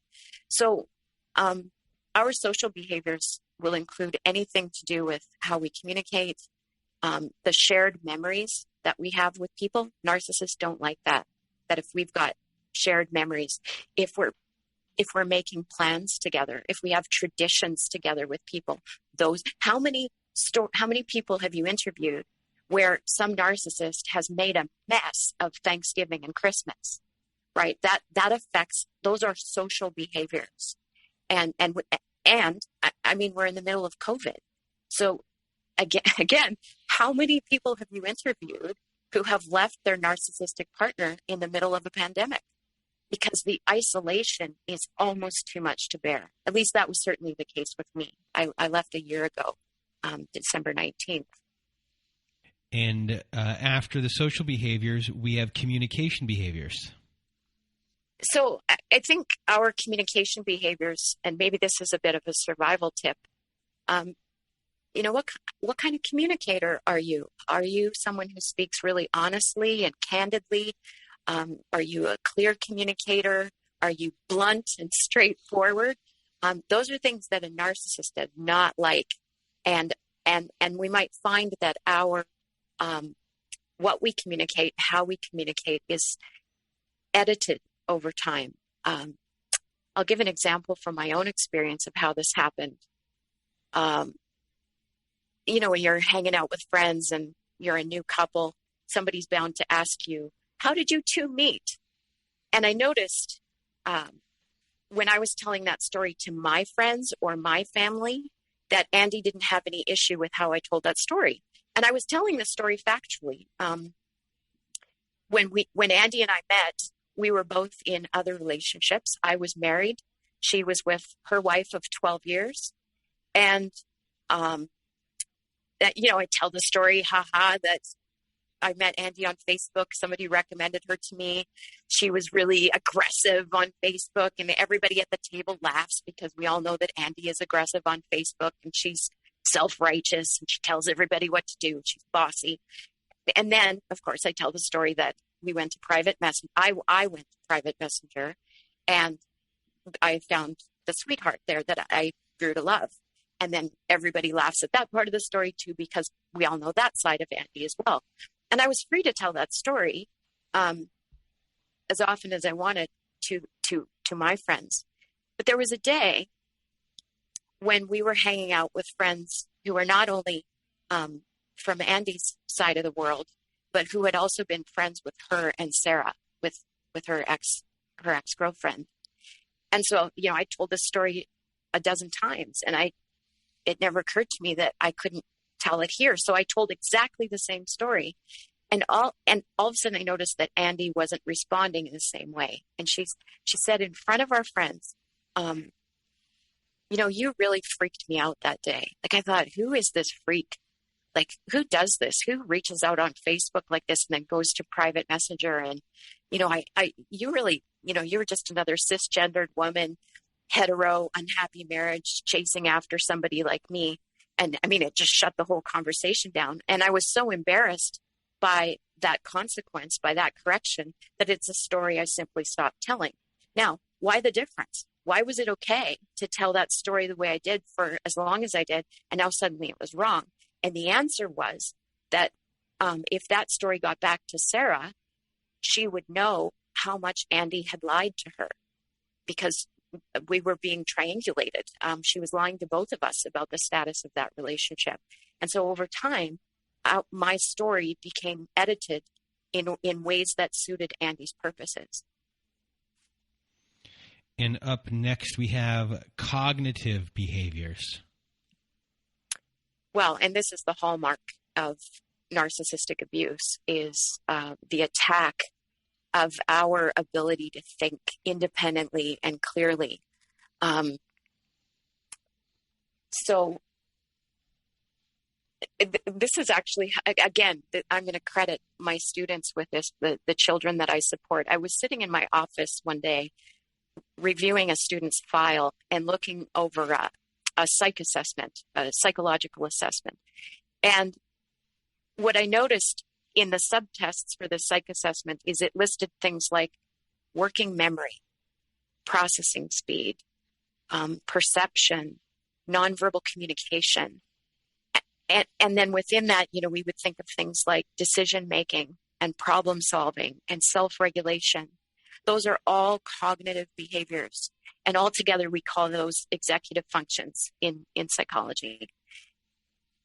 So our social behaviors will include anything to do with how we communicate, the shared memories that we have with people. Narcissists don't like that if we've got shared memories, if we're making plans together, if we have traditions together with people, how many people have you interviewed where some narcissist has made a mess of Thanksgiving and Christmas, right? That affects, those are social behaviors. And I mean, we're in the middle of COVID. So again, how many people have you interviewed who have left their narcissistic partner in the middle of a pandemic? Because the isolation is almost too much to bear. At least that was certainly the case with me. I left a year ago, December 19th. And after the social behaviors, we have communication behaviors. So I think our communication behaviors, and maybe this is a bit of a survival tip, what kind of communicator are you? Are you someone who speaks really honestly and candidly? Are you a clear communicator? Are you blunt and straightforward? Those are things that a narcissist does not like. And we might find that our what we communicate, how we communicate is edited over time. I'll give an example from my own experience of how this happened. When you're hanging out with friends and you're a new couple, somebody's bound to ask you, how did you two meet? And I noticed when I was telling that story to my friends or my family that Andy didn't have any issue with how I told that story. And I was telling the story factually. When Andy and I met, we were both in other relationships. I was married. She was with her wife of 12 years. And, I tell the story, that I met Andy on Facebook. Somebody recommended her to me. She was really aggressive on Facebook, and everybody at the table laughs because we all know that Andy is aggressive on Facebook, and she's self-righteous, and she tells everybody what to do. She's bossy. And then, of course, I tell the story that we went to private messenger. I went to private messenger, and I found the sweetheart there that I grew to love. And then everybody laughs at that part of the story too, because we all know that side of Andy as well. And I was free to tell that story as often as I wanted to my friends. But there was a day when we were hanging out with friends who were not only from Andy's side of the world, but who had also been friends with her and Sarah, with her ex-girlfriend. And so, I told this story a dozen times, and it never occurred to me that I couldn't tell it here. So I told exactly the same story. And all of a sudden I noticed that Andy wasn't responding in the same way. And she said in front of our friends, you really freaked me out that day. Like, I thought, who is this freak? Like, who does this? Who reaches out on Facebook like this and then goes to private messenger? And, you really, you were just another cisgendered woman, hetero, unhappy marriage, chasing after somebody like me. And I mean, it just shut the whole conversation down. And I was so embarrassed by that consequence, by that correction, that it's a story I simply stopped telling. Now, why the difference? Why was it okay to tell that story the way I did for as long as I did, and now suddenly it was wrong? And the answer was that if that story got back to Sarah, she would know how much Andy had lied to her, because we were being triangulated. She was lying to both of us about the status of that relationship. And so over time, my story became edited in ways that suited Andy's purposes. And up next, we have cognitive behaviors. Well, and this is the hallmark of narcissistic abuse, is the attack of our ability to think independently and clearly. So this is actually, again, I'm going to credit my students with this, the children that I support. I was sitting in my office one day reviewing a student's file and looking over a psych assessment, a psychological assessment. And what I noticed in the subtests for the psych assessment is it listed things like working memory, processing speed, perception, nonverbal communication. And then within that, we would think of things like decision-making and problem solving and self-regulation. Those are all cognitive behaviors. And altogether, we call those executive functions in psychology.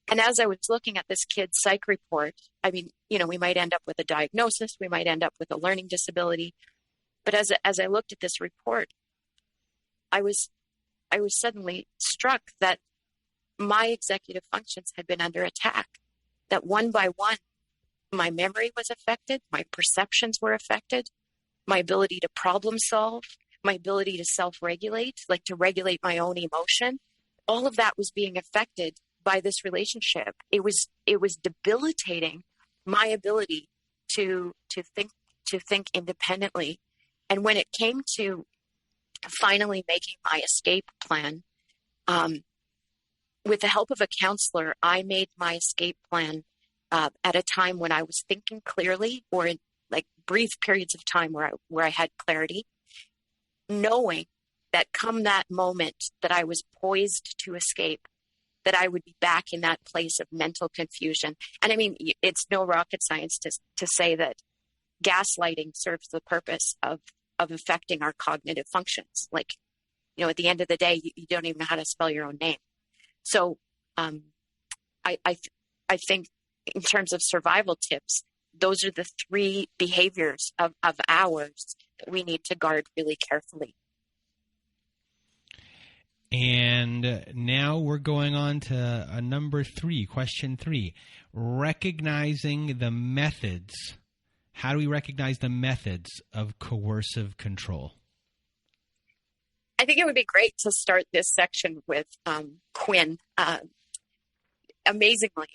And as I was looking at this kid's psych report, I mean, we might end up with a diagnosis, we might end up with a learning disability. But as I looked at this report, I was suddenly struck that my executive functions had been under attack, that one by one, my memory was affected, my perceptions were affected, my ability to problem solve, my ability to self-regulate, like to regulate my own emotion. All of that was being affected by this relationship. It was debilitating my ability to think independently. And when it came to finally making my escape plan, with the help of a counselor, I made my escape plan at a time when I was thinking clearly, or in like brief periods of time where I had clarity, knowing that come that moment that I was poised to escape, that I would be back in that place of mental confusion. And I mean, it's no rocket science to say that gaslighting serves the purpose of affecting our cognitive functions. Like, at the end of the day, you don't even know how to spell your own name. So I think in terms of survival tips, those are the three behaviors of ours that we need to guard really carefully. And now we're going on to number 3, question 3, recognizing the methods. How do we recognize the methods of coercive control? I think it would be great to start this section with Quinn. Amazingly,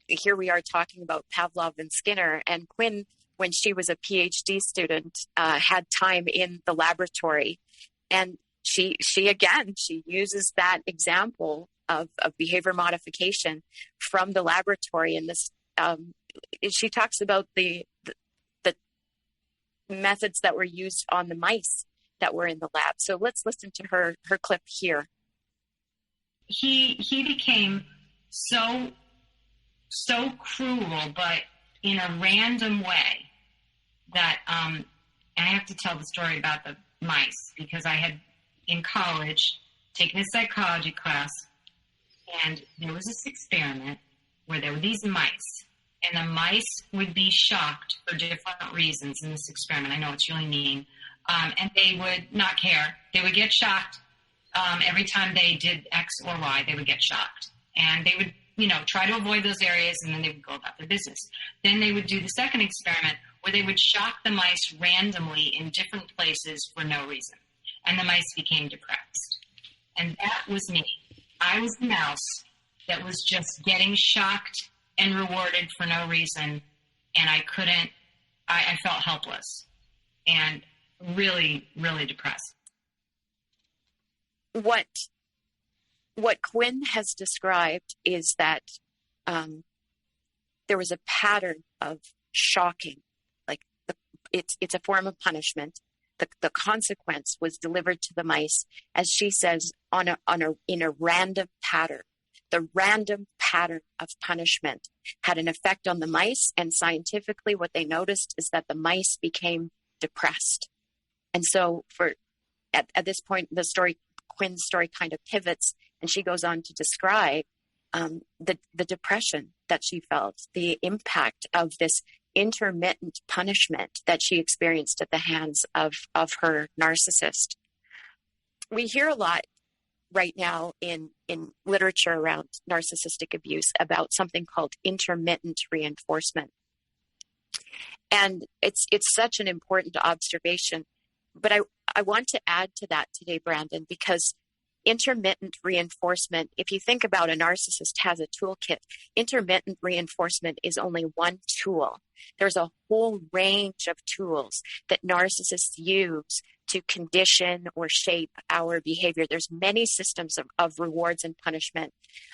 here we are talking about Pavlov and Skinner, and Quinn, when she was a PhD student, had time in the laboratory, and she uses that example of behavior modification from the laboratory. And this, she talks about the methods that were used on the mice that were in the lab. So let's listen to her clip here. He became so cruel, but in a random way, that And I have to tell the story about the mice because I had, in college, taken a psychology class, and there was this experiment where there were these mice, and the mice would be shocked for different reasons in this experiment. I know it's really mean. And they would not care. They would get shocked every time they did X or Y. They would get shocked. And they would, try to avoid those areas, and then they would go about their business. Then they would do the second experiment where they would shock the mice randomly in different places for no reason. And the mice became depressed. And that was me. I was the mouse that was just getting shocked and rewarded for no reason. And I felt helpless and really, really depressed. What Quinn has described is that there was a pattern of shocking, like it's a form of punishment. The consequence was delivered to the mice, as she says, in a random pattern. The random pattern of punishment had an effect on the mice, and scientifically, what they noticed is that the mice became depressed. And so, at this point, Quinn's story kind of pivots, and she goes on to describe the depression that she felt, the impact of this intermittent punishment that she experienced at the hands of her narcissist. We hear a lot right now in literature around narcissistic abuse about something called intermittent reinforcement. And it's such an important observation. But I want to add to that today, Brandon, because intermittent reinforcement, if you think about a narcissist has a toolkit, intermittent reinforcement is only one tool. There's a whole range of tools that narcissists use to condition or shape our behavior. There's many systems of rewards and punishment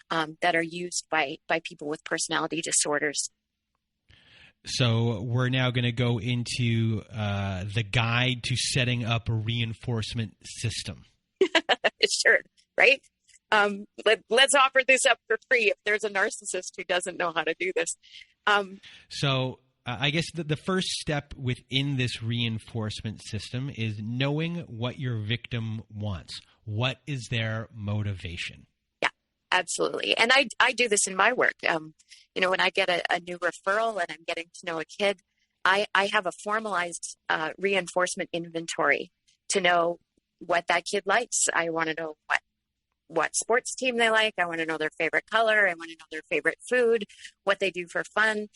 that are used by people with personality disorders. So we're now going to go into the guide to setting up a reinforcement system. Sure, right? Let's offer this up for free if there's a narcissist who doesn't know how to do this. So I guess the first step within this reinforcement system is knowing what your victim wants. What is their motivation? Yeah, absolutely. And I do this in my work. When I get a new referral and I'm getting to know a kid, I have a formalized reinforcement inventory to know what that kid likes. I want to know what sports team they like. I want to know their favorite color. I want to know their favorite food, what they do for fun.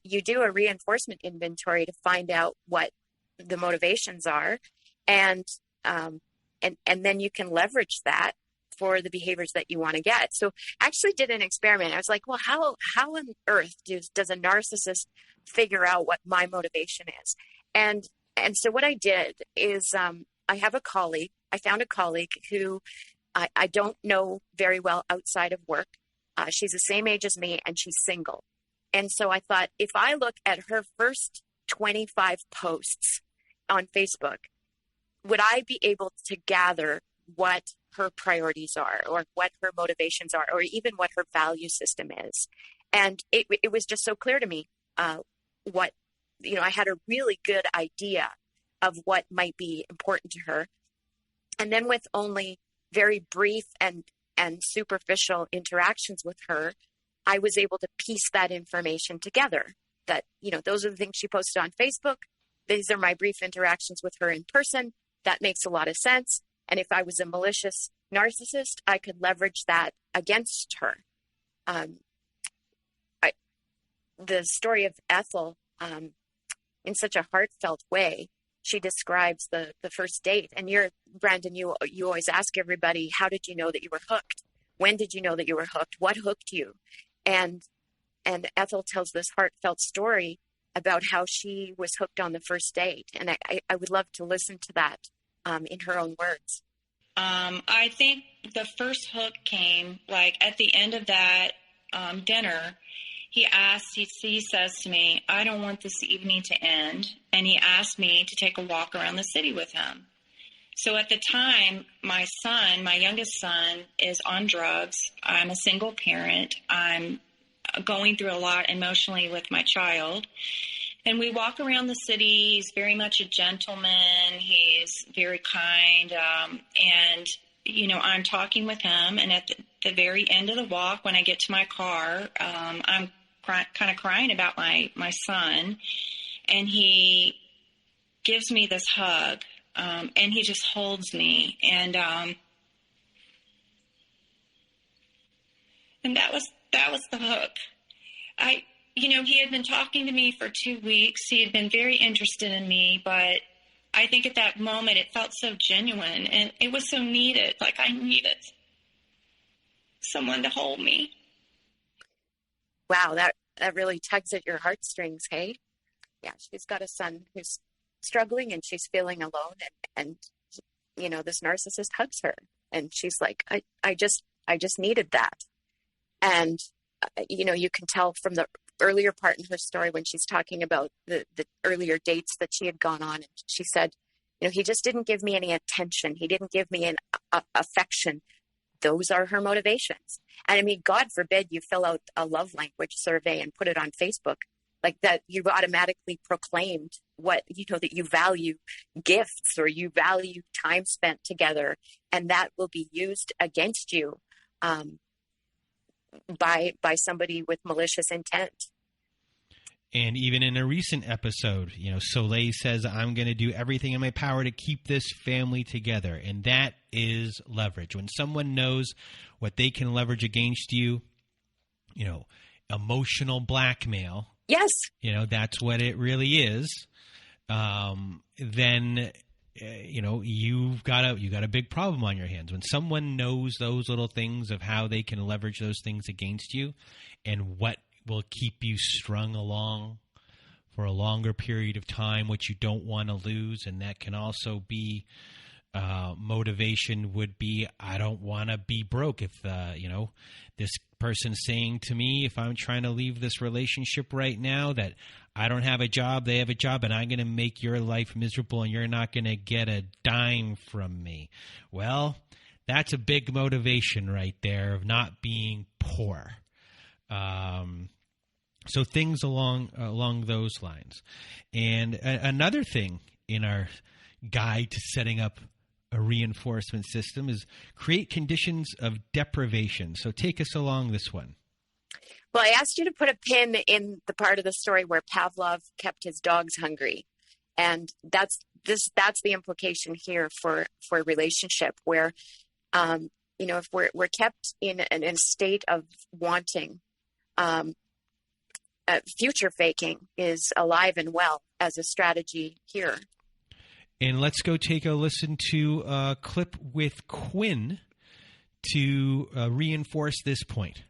You do a reinforcement inventory to find out what the motivations are, and then you can leverage that for the behaviors that you want to get. So I actually did an experiment. I was like, well, how on earth does a narcissist figure out what my motivation is? And so what I did is I found a colleague who I don't know very well outside of work. She's the same age as me, and she's single. And so I thought, if I look at her first 25 posts on Facebook, would I be able to gather what her priorities are, or what her motivations are, or even what her value system is? And it was just so clear to me I had a really good idea of what might be important to her. And then with only very brief and superficial interactions with her, I was able to piece that information together. That, those are the things she posted on Facebook. These are my brief interactions with her in person. That makes a lot of sense. And if I was a malicious narcissist, I could leverage that against her. The story of Ethel, in such a heartfelt way, she describes the first date. And Brandon, you always ask everybody, how did you know that you were hooked? When did you know that you were hooked? What hooked you? And Ethel tells this heartfelt story about how she was hooked on the first date. And I would love to listen to that in her own words. I think the first hook came at the end of that dinner. He says to me, I don't want this evening to end. And he asked me to take a walk around the city with him. So at the time, my youngest son, is on drugs. I'm a single parent. I'm going through a lot emotionally with my child. And we walk around the city. He's very much a gentleman. He's very kind. And, you know, I'm talking with him. And at the very end of the walk, when I get to my car, I'm kind of crying about my son. And he gives me this hug. And he just holds me. And that was the hook. You know, he had been talking to me for 2 weeks. He had been very interested in me, but I think at that moment it felt so genuine and it was so needed. Like I needed someone to hold me. Wow, that really tugs at your heartstrings, hey? Yeah, she's got a son who's struggling and she's feeling alone and you know, this narcissist hugs her and she's like, I just needed that. And you know, you can tell from the earlier part in her story when she's talking about the earlier dates that she had gone on. And she said, you know, he just didn't give me any attention. He didn't give me an affection. Those are her motivations. And I mean, God forbid you fill out a love language survey and put it on Facebook like that. You've automatically proclaimed what, you know, that you value gifts or you value time spent together. And that will be used against you. By somebody with malicious intent. And even in a recent episode, you know, Soleil says, I'm going to do everything in my power to keep this family together. And that is leverage. When someone knows what they can leverage against you, you know, emotional blackmail. Yes. You know, that's what it really is. Then you know, you got a big problem on your hands. When someone knows those little things of how they can leverage those things against you and what will keep you strung along for a longer period of time, what you don't want to lose. And that can also be motivation would be, I don't want to be broke. If, you know, this person's saying to me, if I'm trying to leave this relationship right now, that I don't have a job, they have a job, and I'm going to make your life miserable and you're not going to get a dime from me. Well, that's a big motivation right there of not being poor. So things along those lines. And another thing in our guide to setting up a reinforcement system is create conditions of deprivation. So take us along this one. Well, I asked you to put a pin in the part of the story where Pavlov kept his dogs hungry. And that's the implication here for a relationship where, you know, if we're kept in a state of wanting, future faking is alive and well as a strategy here. And let's go take a listen to a clip with Quinn to reinforce this point.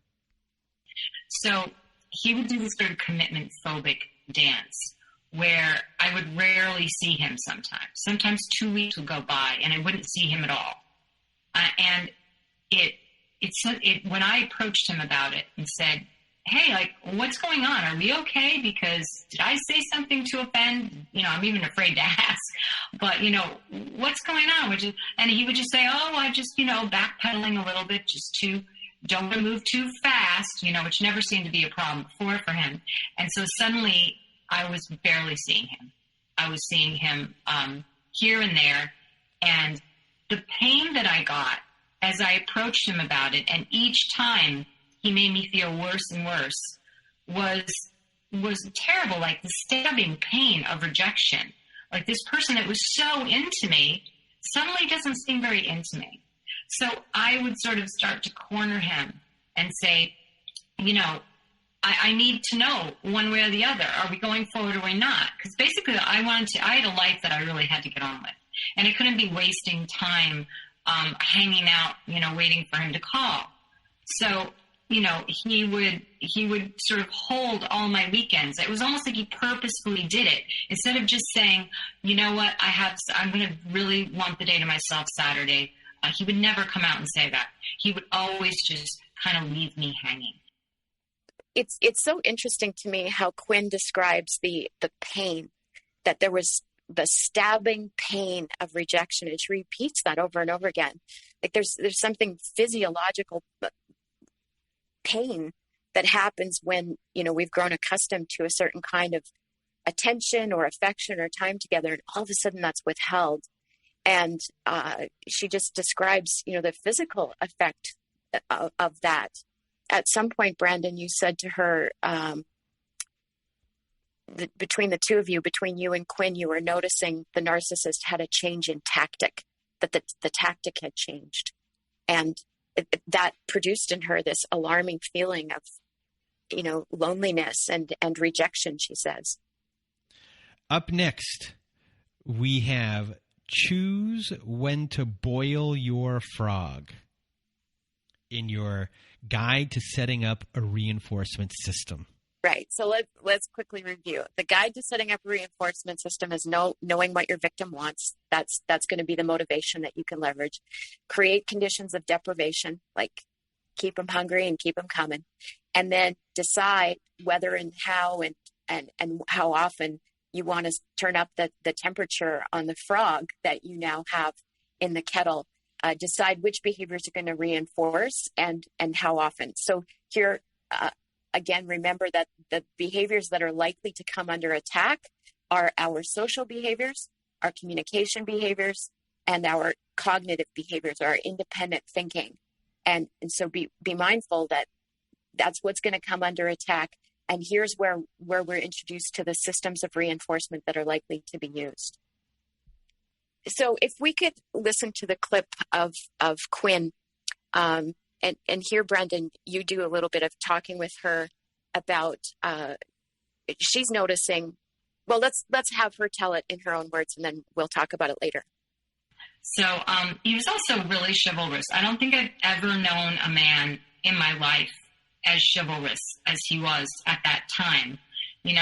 So he would do this sort of commitment phobic dance where I would rarely see him sometimes. Sometimes 2 weeks would go by and I wouldn't see him at all. And when I approached him about it and said, hey, like, what's going on? Are we okay? Because did I say something to offend? You know, I'm even afraid to ask. But, you know, what's going on? And he would just say, oh, I just, you know, backpedaling a little bit don't want to move too fast, you know, which never seemed to be a problem before for him. And so suddenly I was barely seeing him. I was seeing him here and there. And the pain that I got as I approached him about it, and each time he made me feel worse and worse, was terrible, like the stabbing pain of rejection. Like this person that was so into me suddenly doesn't seem very into me. So I would sort of start to corner him and say, you know, I need to know one way or the other. Are we going forward or are we not? Because basically I had a life that I really had to get on with. And I couldn't be wasting time hanging out, you know, waiting for him to call. So, you know, he would sort of hold all my weekends. It was almost like he purposefully did it. Instead of just saying, you know what, I'm going to really want the day to myself Saturday. He would never come out and say that. He would always just kind of leave me hanging. It's so interesting to me how Quinn describes the pain, that there was the stabbing pain of rejection. And she repeats that over and over again. Like there's something physiological pain that happens when, you know, we've grown accustomed to a certain kind of attention or affection or time together, and all of a sudden that's withheld. And she just describes, the physical effect of that. At some point, Brandon, you said to her, between the two of you, between you and Quinn, you were noticing the narcissist had a change in tactic, that the tactic had changed. And that produced in her this alarming feeling of, loneliness and rejection, she says. Up next, we have choose when to boil your frog in your guide to setting up a reinforcement system. Right. So let's quickly review. The guide to setting up a reinforcement system is knowing what your victim wants. That's going to be the motivation that you can leverage. Create conditions of deprivation, like keep them hungry and keep them coming. And then decide whether and how and how often you want to turn up the temperature on the frog that you now have in the kettle. Decide which behaviors are going to reinforce and how often. So here, again, remember that the behaviors that are likely to come under attack are our social behaviors, our communication behaviors, and our cognitive behaviors, our independent thinking. And so be mindful that that's what's going to come under attack. And here's where we're introduced to the systems of reinforcement that are likely to be used. So if we could listen to the clip of Quinn, and here, Brandon, you do a little bit of talking with her about, she's noticing, well, let's have her tell it in her own words, and then we'll talk about it later. So he was also really chivalrous. I don't think I've ever known a man in my life as chivalrous as he was at that time,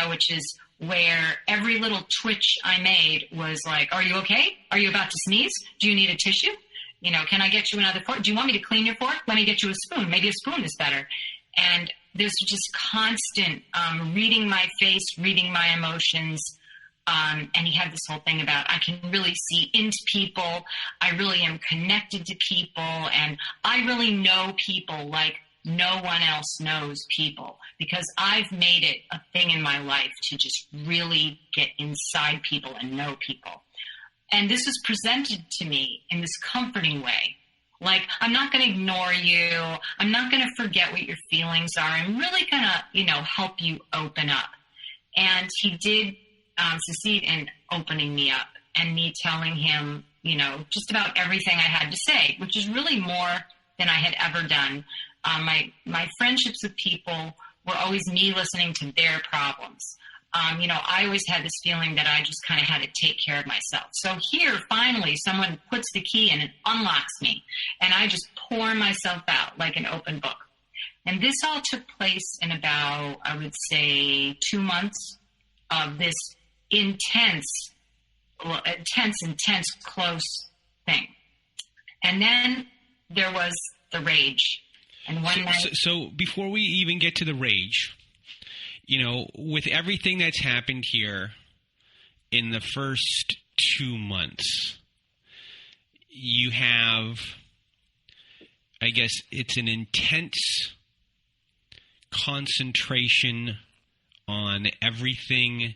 which is where every little twitch I made was like, are you okay? Are you about to sneeze? Do you need a tissue? Can I get you another fork? Do you want me to clean your fork? Let me get you a spoon. Maybe a spoon is better. And there's just constant reading my face, reading my emotions. And he had this whole thing about, I can really see into people. I really am connected to people. And I really know people like no one else knows people, because I've made it a thing in my life to just really get inside people and know people. And this was presented to me in this comforting way. Like, I'm not going to ignore you. I'm not going to forget what your feelings are. I'm really going to, help you open up. And he did succeed in opening me up and me telling him, just about everything I had to say, which is really more than I had ever done. My friendships with people were always me listening to their problems. I always had this feeling that I just kind of had to take care of myself. So here, finally, someone puts the key in and unlocks me, and I just pour myself out like an open book. And this all took place in about, I would say, 2 months of this intense, close thing. And then there was the rage. And one night. So before we even get to the rage, with everything that's happened here in the first 2 months, you have, I guess it's an intense concentration on everything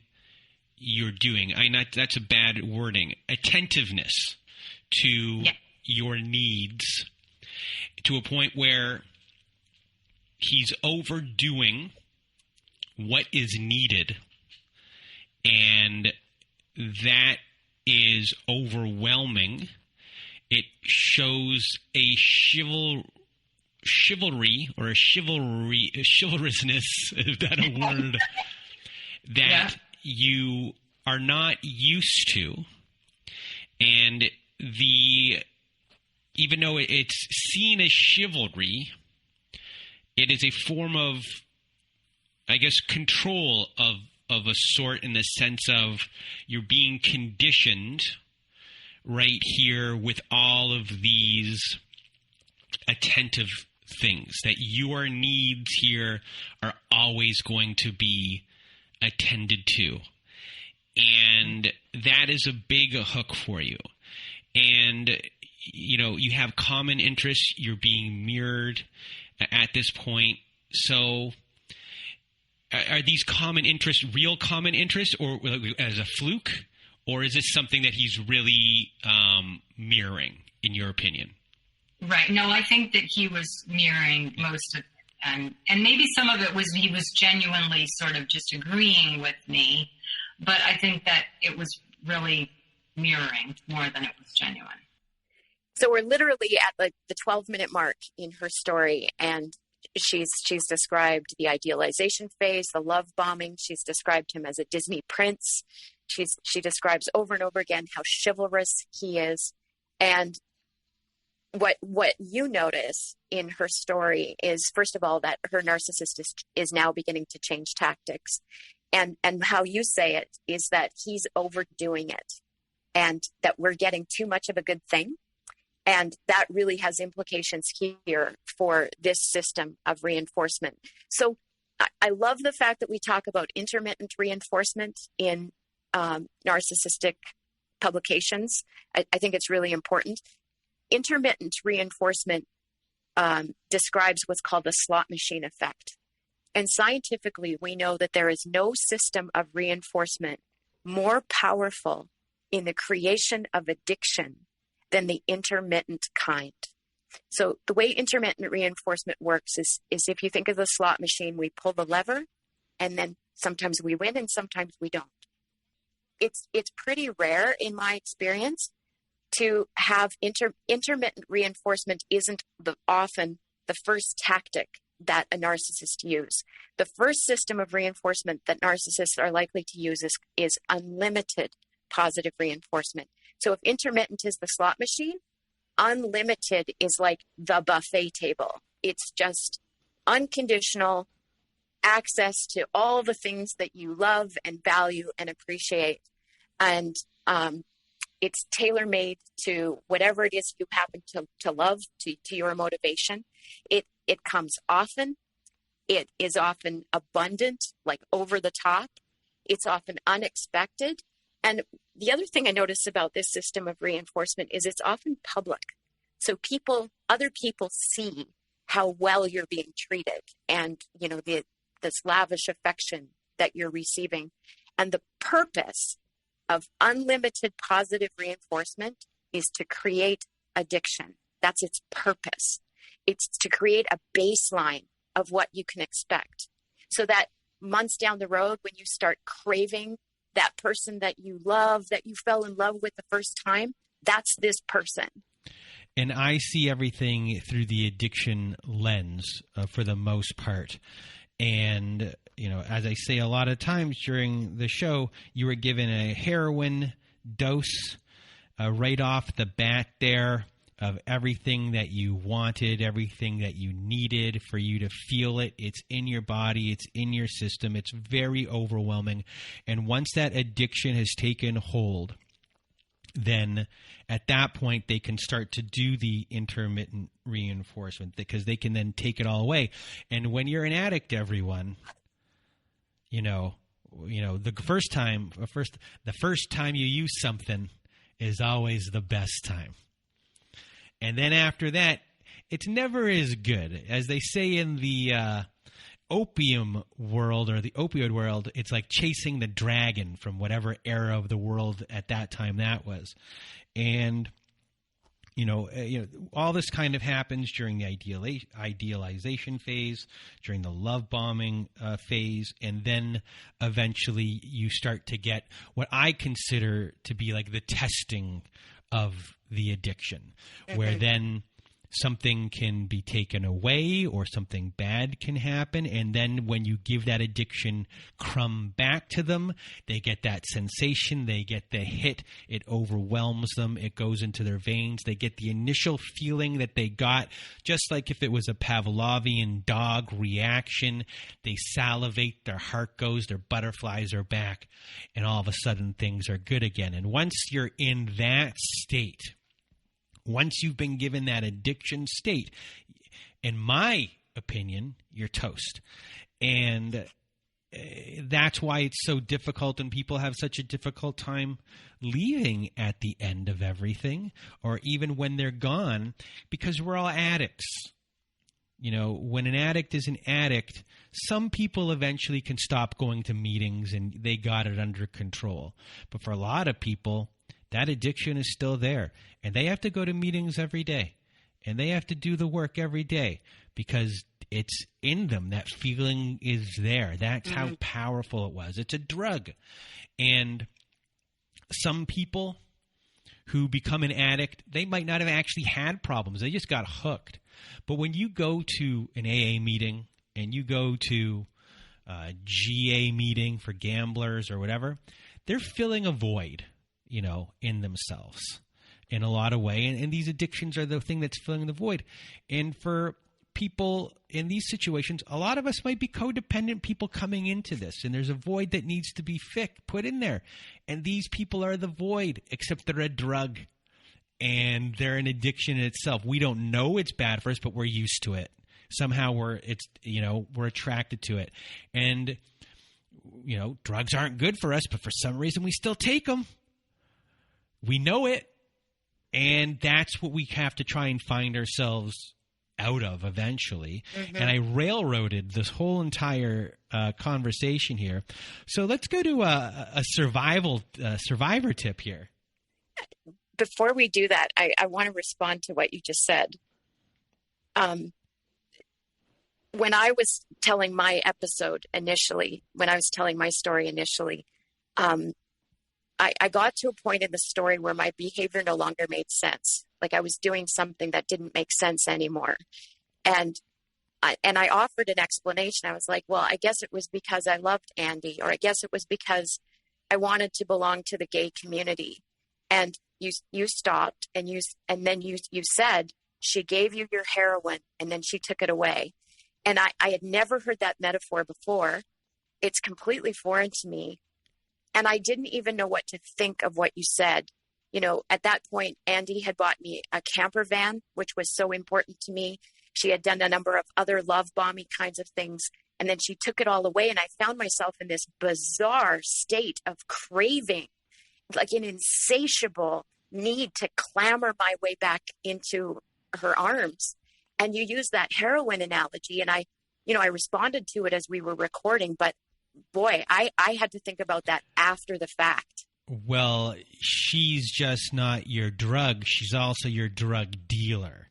you're doing. That's a bad wording. Attentiveness to your needs, to a point where he's overdoing what is needed, and that is overwhelming. It shows a chivalry or a chivalrousness, is that a word, that you are not used to. And even though it's seen as chivalry, it is a form of, I guess, control of a sort, in the sense of you're being conditioned right here with all of these attentive things, that your needs here are always going to be attended to. And that is a big hook for you. And, you have common interests. You're being mirrored at this point. So are these common interests real common interests, or as a fluke, or is this something that he's really mirroring, in your opinion? Right. No, I think that he was mirroring most of it. And maybe some of it was he was genuinely sort of just agreeing with me, but I think that it was really mirroring more than it was genuine. So we're literally at the 12-minute mark in her story, and she's described the idealization phase, the love bombing. She's described him as a Disney prince. She describes over and over again how chivalrous he is. And what you notice in her story is, first of all, that her narcissist is now beginning to change tactics. And how you say it is that he's overdoing it, and that we're getting too much of a good thing. And that really has implications here for this system of reinforcement. So I love the fact that we talk about intermittent reinforcement in narcissistic publications. I think it's really important. Intermittent reinforcement describes what's called the slot machine effect. And scientifically, we know that there is no system of reinforcement more powerful in the creation of addiction than the intermittent kind. So the way intermittent reinforcement works is if you think of the slot machine, we pull the lever, and then sometimes we win and sometimes we don't. It's pretty rare in my experience to have intermittent reinforcement isn't often the first tactic that a narcissist use. The first system of reinforcement that narcissists are likely to use is unlimited positive reinforcement. So if intermittent is the slot machine, unlimited is like the buffet table. It's just unconditional access to all the things that you love and value and appreciate. And it's tailor-made to whatever it is you happen to love, to your motivation. It comes often. It is often abundant, like over the top. It's often unexpected. And the other thing I notice about this system of reinforcement is it's often public. So other people see how well you're being treated, and this lavish affection that you're receiving. And the purpose of unlimited positive reinforcement is to create addiction. That's its purpose. It's to create a baseline of what you can expect, so that months down the road, when you start craving that person that you love, that you fell in love with the first time, that's this person. And I see everything through the addiction lens for the most part. And, as I say a lot of times during the show, you were given a heroin dose right off the bat there of everything that you wanted, everything that you needed for you to feel it. It's in your body. It's in your system. It's very overwhelming. And once that addiction has taken hold, then at that point they can start to do the intermittent reinforcement, because they can then take it all away. And when you're an addict, everyone, the first time you use something is always the best time. And then after that, it's never as good. As they say in the opium world, or the opioid world, it's like chasing the dragon from whatever era of the world at that time that was. And, all this kind of happens during the idealization phase, during the love bombing phase, and then eventually you start to get what I consider to be like the testing of the addiction, where then something can be taken away or something bad can happen. And then when you give that addiction crumb back to them, they get that sensation, they get the hit, it overwhelms them, it goes into their veins. They get the initial feeling that they got, just like if it was a Pavlovian dog reaction. They salivate, their heart goes, their butterflies are back, and all of a sudden things are good again. And once you're in that state, once you've been given that addiction state, in my opinion, you're toast. And that's why it's so difficult, and people have such a difficult time leaving at the end of everything, or even when they're gone, because we're all addicts. When an addict is an addict, some people eventually can stop going to meetings and they got it under control. But for a lot of people, that addiction is still there. And they have to go to meetings every day. And they have to do the work every day because it's in them. That feeling is there. That's how powerful it was. It's a drug. And some people who become an addict, they might not have actually had problems. They just got hooked. But when you go to an AA meeting and you go to a GA meeting for gamblers or whatever, they're filling a void, in themselves in a lot of way. And these addictions are the thing that's filling the void. And for people in these situations, a lot of us might be codependent people coming into this, and there's a void that needs to be put in there. And these people are the void, except they're a drug. And they're an addiction in itself. We don't know it's bad for us, but we're used to it. Somehow we're attracted to it. And, drugs aren't good for us, but for some reason we still take them. We know it. And that's what we have to try and find ourselves out of eventually. Mm-hmm. And I railroaded this whole entire conversation here. So let's go to a survivor tip here. Before we do that, I want to respond to what you just said. When I was telling my episode initially, when I was telling my story initially, I got to a point in the story where my behavior no longer made sense. Like I was doing something that didn't make sense anymore. And I offered an explanation. I was like, well, I guess it was because I loved Andy, or I guess it was because I wanted to belong to the gay community. And you stopped and then you said she gave you your heroin and then she took it away. And I had never heard that metaphor before. It's completely foreign to me. And I didn't even know what to think of what you said. At that point, Andy had bought me a camper van, which was so important to me. She had done a number of other love bombing kinds of things. And then she took it all away. And I found myself in this bizarre state of craving, like an insatiable need to clamor my way back into her arms. And you use that heroin analogy. And I responded to it as we were recording, but boy, I had to think about that after the fact. Well, she's just not your drug. She's also your drug dealer.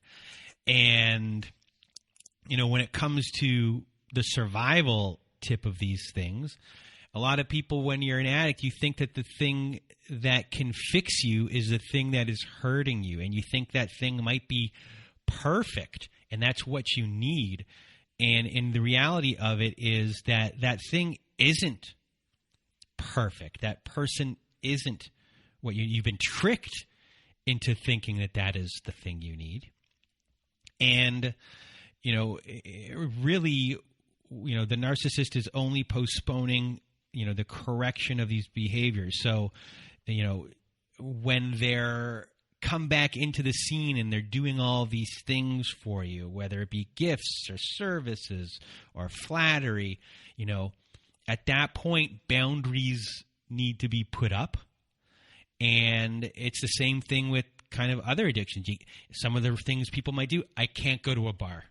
And, when it comes to the survival tip of these things, a lot of people, when you're an addict, you think that the thing that can fix you is the thing that is hurting you. And you think that thing might be perfect, and that's what you need. And the reality of it is that thing isn't perfect. That person isn't what you've been tricked into thinking that is the thing you need. And, really, the narcissist is only postponing, the correction of these behaviors. So, when they're come back into the scene and they're doing all these things for you, whether it be gifts or services or flattery, at that point, boundaries need to be put up. And it's the same thing with kind of other addictions. Some of the things people might do, I can't go to a bar.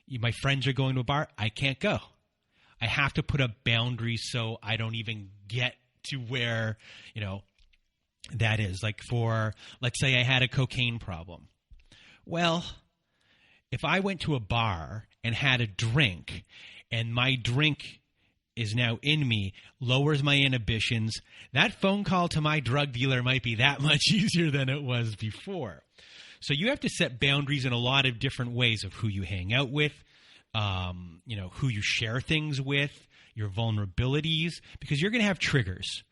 My friends are going to a bar, I can't go. I have to put up boundaries so I don't even get to where, that is. Like let's say I had a cocaine problem. Well, if I went to a bar and had a drink and my drink is now in me, lowers my inhibitions, that phone call to my drug dealer might be that much easier than it was before. So you have to set boundaries in a lot of different ways of who you hang out with, who you share things with, your vulnerabilities, because you're going to have triggers.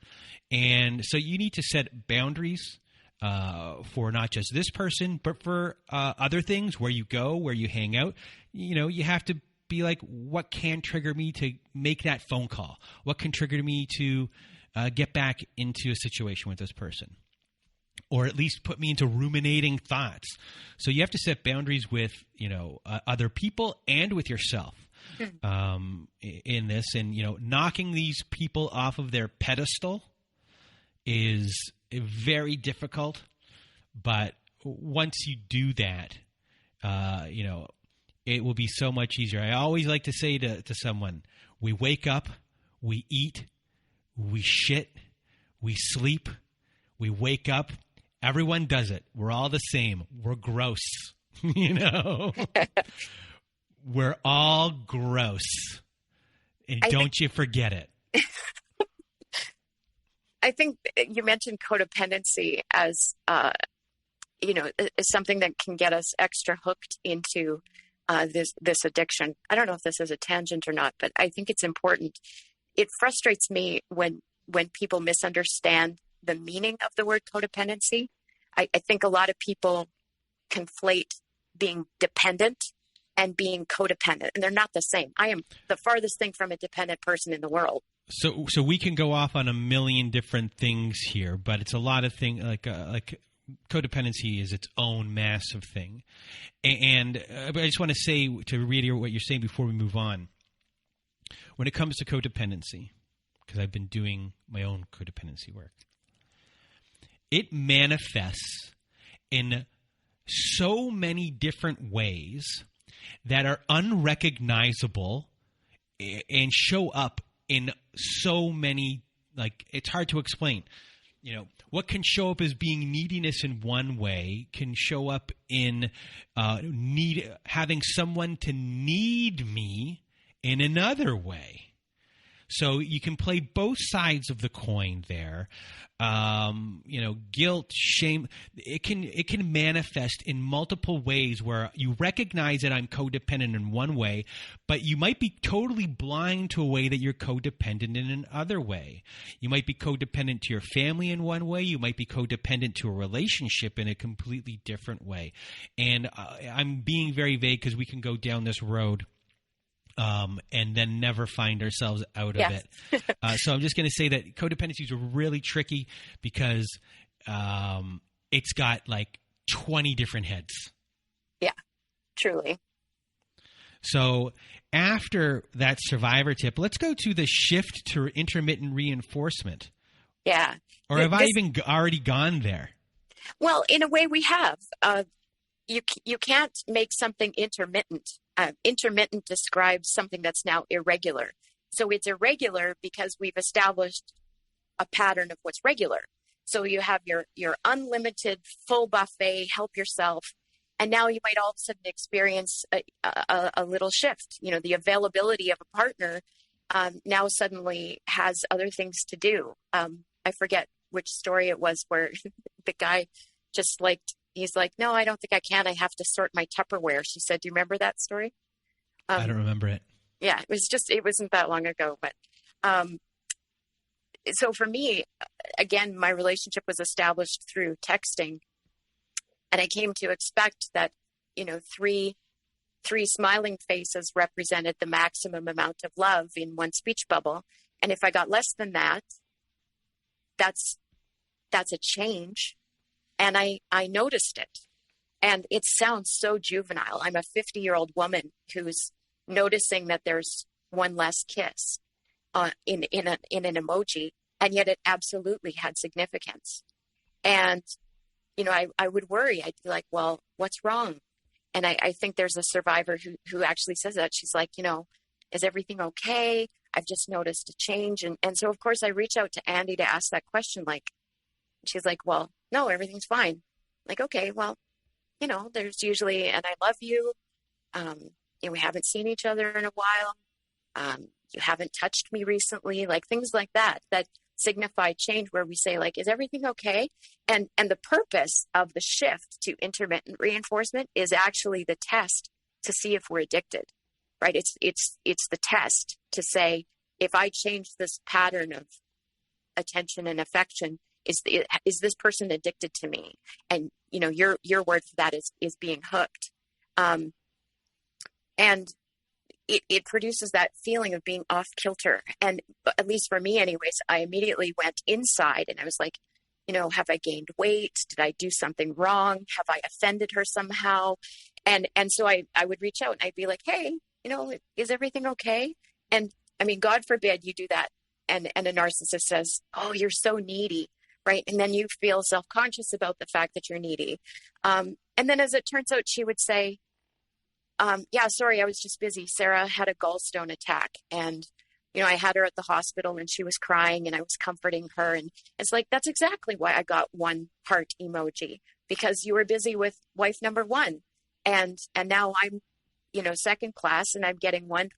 And so you need to set boundaries for not just this person, but for other things, where you go, where you hang out. You have to be like, what can trigger me to make that phone call? What can trigger me to get back into a situation with this person? Or at least put me into ruminating thoughts. So you have to set boundaries with, other people and with yourself in this. And, knocking these people off of their pedestal is very difficult. But once you do that, it will be so much easier. I always like to say to someone, we wake up, we eat, we shit, we sleep, we wake up. Everyone does it. We're all the same. We're gross. You know? We're all gross. And don't you forget it. I think you mentioned codependency as, is something that can get us extra hooked into this addiction. I don't know if this is a tangent or not, but I think it's important. It frustrates me when people misunderstand the meaning of the word codependency. I think a lot of people conflate being dependent and being codependent, and they're not the same. I am the farthest thing from a dependent person in the world. So we can go off on a million different things here, but it's a lot of things like codependency is its own massive thing. And I just want to say, to reiterate what you're saying before we move on, when it comes to codependency, because I've been doing my own codependency work, it manifests in so many different ways that are unrecognizable and show up in so many, like, it's hard to explain. You know, what can show up as being neediness in one way can show up in having someone to need me in another way. So you can play both sides of the coin there. Guilt, shame, it can manifest in multiple ways where you recognize that I'm codependent in one way, but you might be totally blind to a way that you're codependent in another way. You might be codependent to your family in one way. You might be codependent to a relationship in a completely different way. And I'm being very vague because we can go down this road and then never find ourselves out of it. So I'm just going to say that codependencies are really tricky because it's got like 20 different heads. Yeah, truly. So after that survivor tip, let's go to the shift to intermittent reinforcement. Yeah. Or have I even already gone there? Well, in a way we have. You can't make something intermittent. Intermittent describes something that's now irregular. So it's irregular because we've established a pattern of what's regular. So you have your unlimited full buffet, help yourself, and now you might all of a sudden experience a little shift. You know, the availability of a partner now suddenly has other things to do. I forget which story it was where the guy just he's like, no, I don't think I can. I have to sort my Tupperware. She said, do you remember that story? I don't remember it. Yeah, it wasn't that long ago. But so for me, again, my relationship was established through texting. And I came to expect that, three smiling faces represented the maximum amount of love in one speech bubble. And if I got less than that, that's a change. And I noticed it. And it sounds so juvenile. I'm a 50-year-old woman who's noticing that there's one less kiss in an emoji, and yet it absolutely had significance. And, I would worry. I'd be like, well, what's wrong? And I think there's a survivor who actually says that. She's like, is everything okay? I've just noticed a change. And so, of course, I reach out to Andy to ask that question. She's like, well, no, everything's fine. Like, okay, well, there's usually, and I love you. We haven't seen each other in a while. You haven't touched me recently, like things like that signify change, where we say, like, is everything okay? And the purpose of the shift to intermittent reinforcement is actually the test to see if we're addicted, right? It's the test to say, if I change this pattern of attention and affection, is this person addicted to me? And, your word for that is being hooked. And it produces that feeling of being off kilter. And at least for me anyways, I immediately went inside and I was like, have I gained weight? Did I do something wrong? Have I offended her somehow? And so I would reach out and I'd be like, hey, is everything okay? And I mean, God forbid you do that. And a narcissist says, oh, you're so needy. Right. And then you feel self-conscious about the fact that you're needy. And then as it turns out, she would say, Yeah, sorry, I was just busy. Sarah had a gallstone attack, and I had her at the hospital, and she was crying, and I was comforting her, and it's like, that's exactly why I got one heart emoji, because you were busy with wife number one, and now I'm second class, and I'm getting one.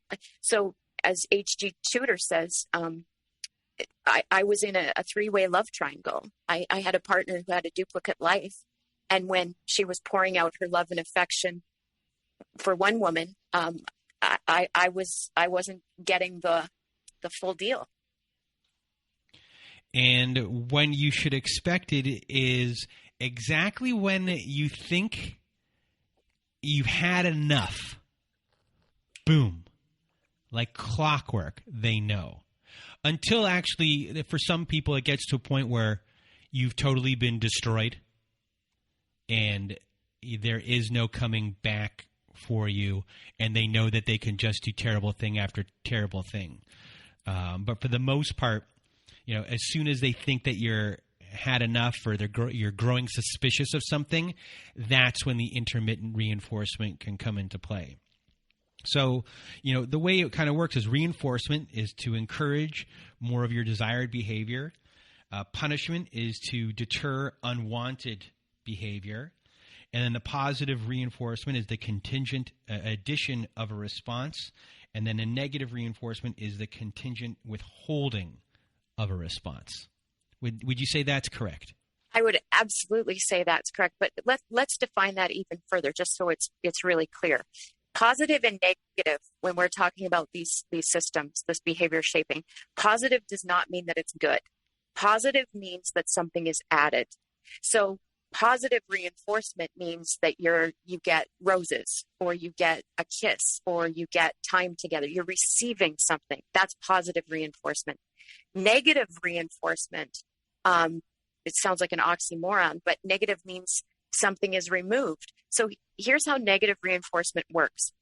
So as HG Tudor says, I was in a three-way love triangle. I had a partner who had a duplicate life, and when she was pouring out her love and affection for one woman, I wasn't getting the full deal. And when you should expect it is exactly when you think you've had enough. Boom. Like clockwork, they know. Until actually, for some people, it gets to a point where you've totally been destroyed and there is no coming back for you, and they know that they can just do terrible thing after terrible thing. But for the most part, as soon as they think that you're had enough or you're growing suspicious of something, that's when the intermittent reinforcement can come into play. So, the way it kind of works is reinforcement is to encourage more of your desired behavior. Punishment is to deter unwanted behavior. And then the positive reinforcement is the contingent addition of a response. And then a negative reinforcement is the contingent withholding of a response. Would you say that's correct? I would absolutely say that's correct. But let's define that even further, just so it's really clear. Positive and negative, when we're talking about these systems, this behavior shaping, positive does not mean that it's good. Positive means that something is added. So positive reinforcement means that you get roses, or you get a kiss, or you get time together. You're receiving something. That's positive reinforcement. Negative reinforcement, it sounds like an oxymoron, but negative means something is removed. So here's how negative reinforcement works.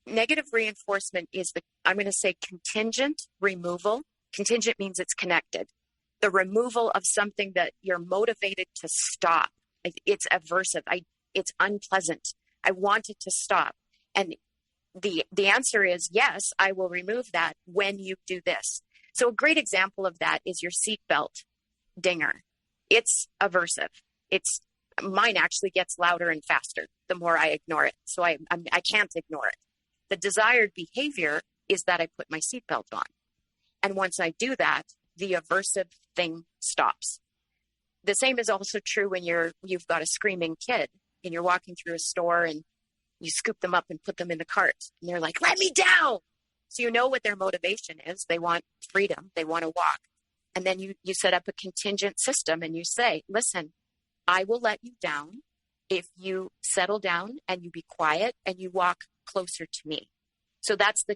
Negative reinforcement is I'm going to say contingent removal. Contingent means it's connected. The removal of something that you're motivated to stop. It's aversive. It's unpleasant. I want it to stop. And the answer is yes, I will remove that when you do this. So a great example of that is your seatbelt dinger. It's aversive. Mine actually gets louder and faster the more I ignore it. So I can't ignore it. The desired behavior is that I put my seatbelt on. And once I do that, the aversive thing stops. The same is also true when you've got a screaming kid and you're walking through a store and you scoop them up and put them in the cart and they're like, let me down. So you know what their motivation is. They want freedom. They want to walk. And then you set up a contingent system and you say, listen, I will let you down if you settle down and you be quiet and you walk closer to me. So that's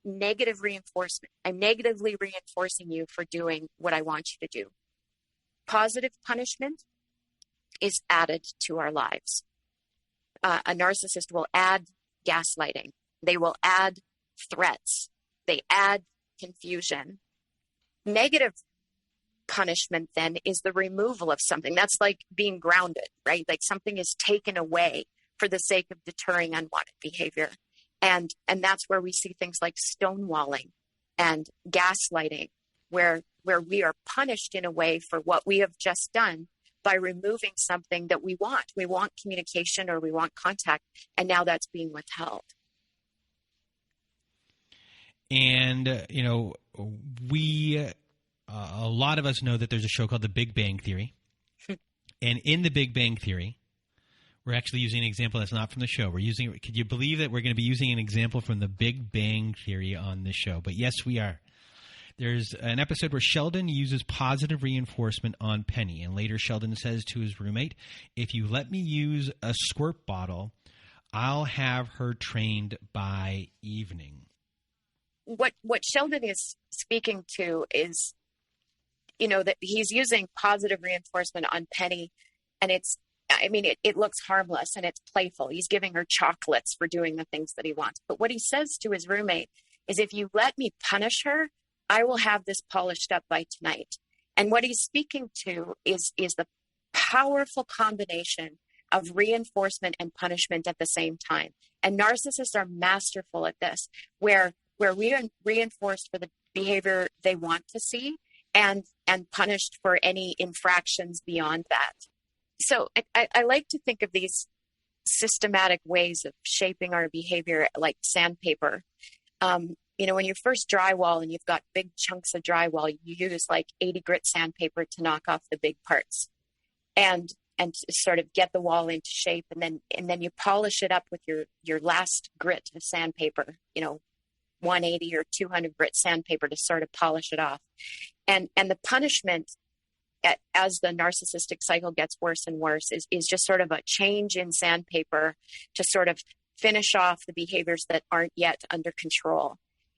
negative reinforcement. I'm negatively reinforcing you for doing what I want you to do. Positive punishment is added to our lives. A narcissist will add gaslighting. They will add threats. They add confusion. Negative punishment then is the removal of something. That's like being grounded, right? Like something is taken away for the sake of deterring unwanted behavior. And that's where we see things like stonewalling and gaslighting, where we are punished in a way for what we have just done by removing something that we want. We want communication or we want contact, and now that's being withheld. And, a lot of us know that there's a show called The Big Bang Theory. And in The Big Bang Theory, we're actually using an example that's not from the show. Could you believe that we're going to be using an example from The Big Bang Theory on this show? But yes, we are. There's an episode where Sheldon uses positive reinforcement on Penny. And later Sheldon says to his roommate, if you let me use a squirt bottle, I'll have her trained by evening. What Sheldon is speaking to is, that he's using positive reinforcement on Penny, and it looks harmless and it's playful. He's giving her chocolates for doing the things that he wants. But what he says to his roommate is, if you let me punish her, I will have this polished up by tonight. And what he's speaking to is the powerful combination of reinforcement and punishment at the same time. And narcissists are masterful at this, where we are reinforced for the behavior they want to see and punished for any infractions beyond that. So I like to think of these systematic ways of shaping our behavior like sandpaper. When you first drywall and you've got big chunks of drywall, you use like 80 grit sandpaper to knock off the big parts and to sort of get the wall into shape. And then you polish it up with your last grit of sandpaper, 180 or 200 grit sandpaper to sort of polish it off. And the punishment as the narcissistic cycle gets worse and worse is just sort of a change in sandpaper to sort of finish off the behaviors that aren't yet under control.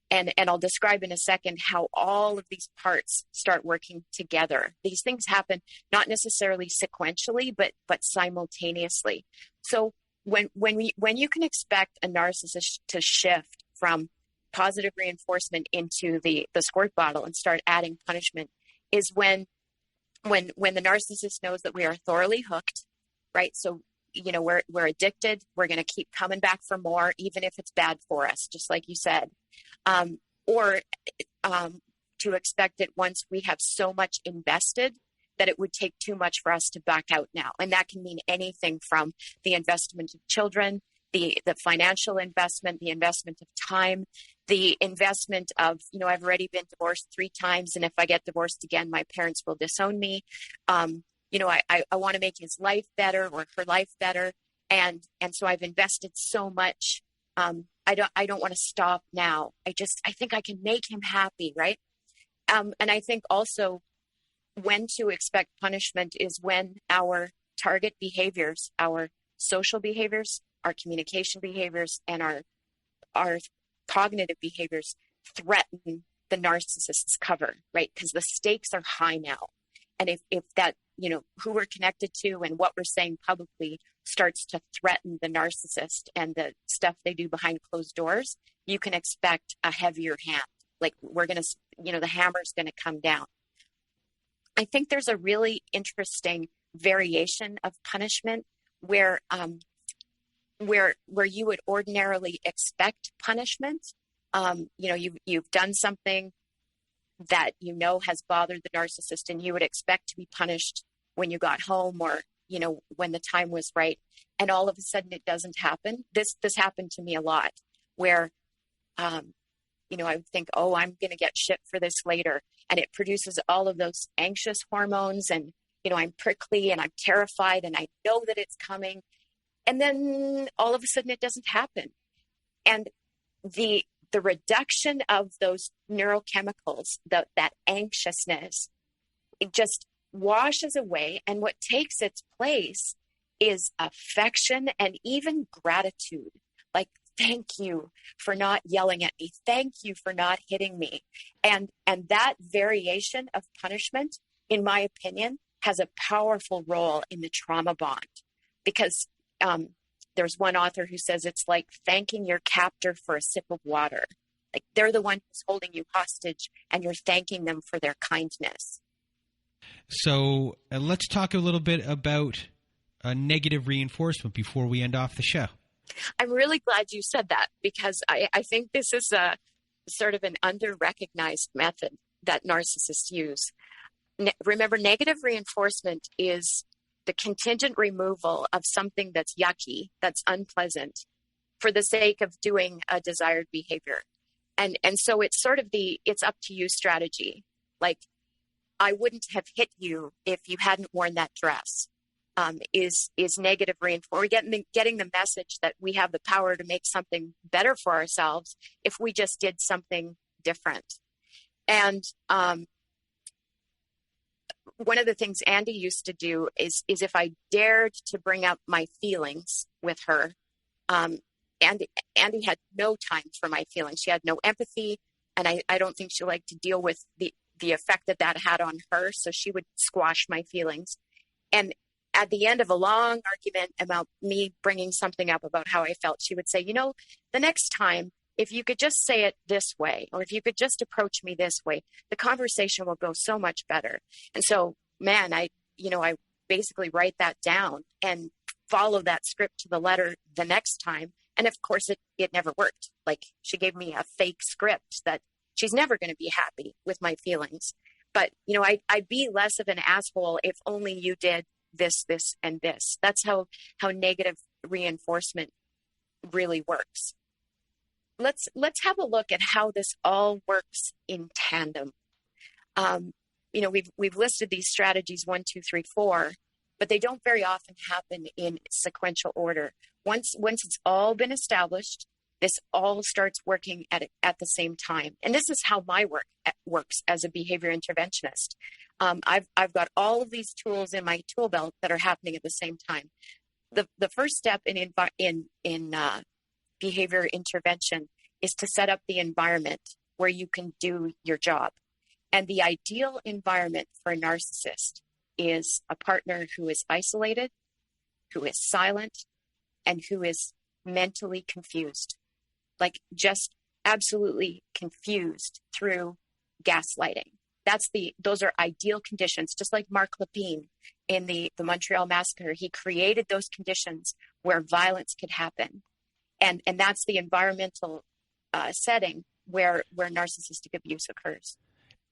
And I'll describe in a second how all of these parts start working together. These things happen not necessarily sequentially, but simultaneously. So when you can expect a narcissist to shift from positive reinforcement into the squirt bottle and start adding punishment is when the narcissist knows that we are thoroughly hooked, right? So, we're addicted. We're going to keep coming back for more, even if it's bad for us, just like you said. Or to expect it once we have so much invested that it would take too much for us to back out now. And that can mean anything from the investment of children, the financial investment, the investment of time, the investment of, I've already been divorced 3 times. And if I get divorced again, my parents will disown me. I want to make his life better or her life better. And so I've invested so much. I don't want to stop now. I think I can make him happy. Right. And I think also when to expect punishment is when our target behaviors, our social behaviors, our communication behaviors, and our cognitive behaviors threaten the narcissist's cover, right? Because the stakes are high now. And if that, who we're connected to and what we're saying publicly starts to threaten the narcissist and the stuff they do behind closed doors, you can expect a heavier hand. Like the hammer's going to come down. I think there's a really interesting variation of punishment where you would ordinarily expect punishment. You've done something that has bothered the narcissist, and you would expect to be punished when you got home or when the time was right, and all of a sudden it doesn't happen. This happened to me a lot, where I would think, oh, I'm going to get shit for this later, and it produces all of those anxious hormones, and I'm prickly and I'm terrified and I know that it's coming. And then all of a sudden it doesn't happen. And the reduction of those neurochemicals, that anxiousness, it just washes away. And what takes its place is affection and even gratitude. Like, thank you for not yelling at me. Thank you for not hitting me. And that variation of punishment, in my opinion, has a powerful role in the trauma bond, because there's one author who says it's like thanking your captor for a sip of water. Like, they're the one who's holding you hostage and you're thanking them for their kindness. So let's talk a little bit about negative reinforcement before we end off the show. I'm really glad you said that, because I think this is a sort of an under-recognized method that narcissists use. Remember, negative reinforcement is the contingent removal of something that's yucky, that's unpleasant, for the sake of doing a desired behavior. And so it's sort of it's up to you strategy. Like, I wouldn't have hit you if you hadn't worn that dress, is negative reinforcement. We're getting the message that we have the power to make something better for ourselves if we just did something different. And one of the things Andy used to do is if I dared to bring up my feelings with her, Andy had no time for my feelings. She had no empathy, and I don't think she liked to deal with the effect that had on her. So she would squash my feelings. And at the end of a long argument about me bringing something up about how I felt, she would say, the next time, if you could just say it this way, or if you could just approach me this way, the conversation will go so much better. And so, man, I basically write that down. And follow that script to the letter the next time. And of course, it never worked. Like, she gave me a fake script that she's never going to be happy with my feelings. But, I'd be less of an asshole if only you did this, and this. That's how negative reinforcement really works. Let's have a look at how this all works in tandem. We've listed these strategies 1, 2, 3, 4, but they don't very often happen in sequential order. Once it's all been established, this all starts working at the same time. And this is how my work works as a behavior interventionist. I've got all of these tools in my tool belt that are happening at the same time. The first step in behavior intervention is to set up the environment where you can do your job. And the ideal environment for a narcissist is a partner who is isolated, who is silent, and who is mentally confused. Like, just absolutely confused through gaslighting. Those are ideal conditions. Just like Mark Lepine in the Montreal Massacre, he created those conditions where violence could happen. And that's the environmental setting where narcissistic abuse occurs.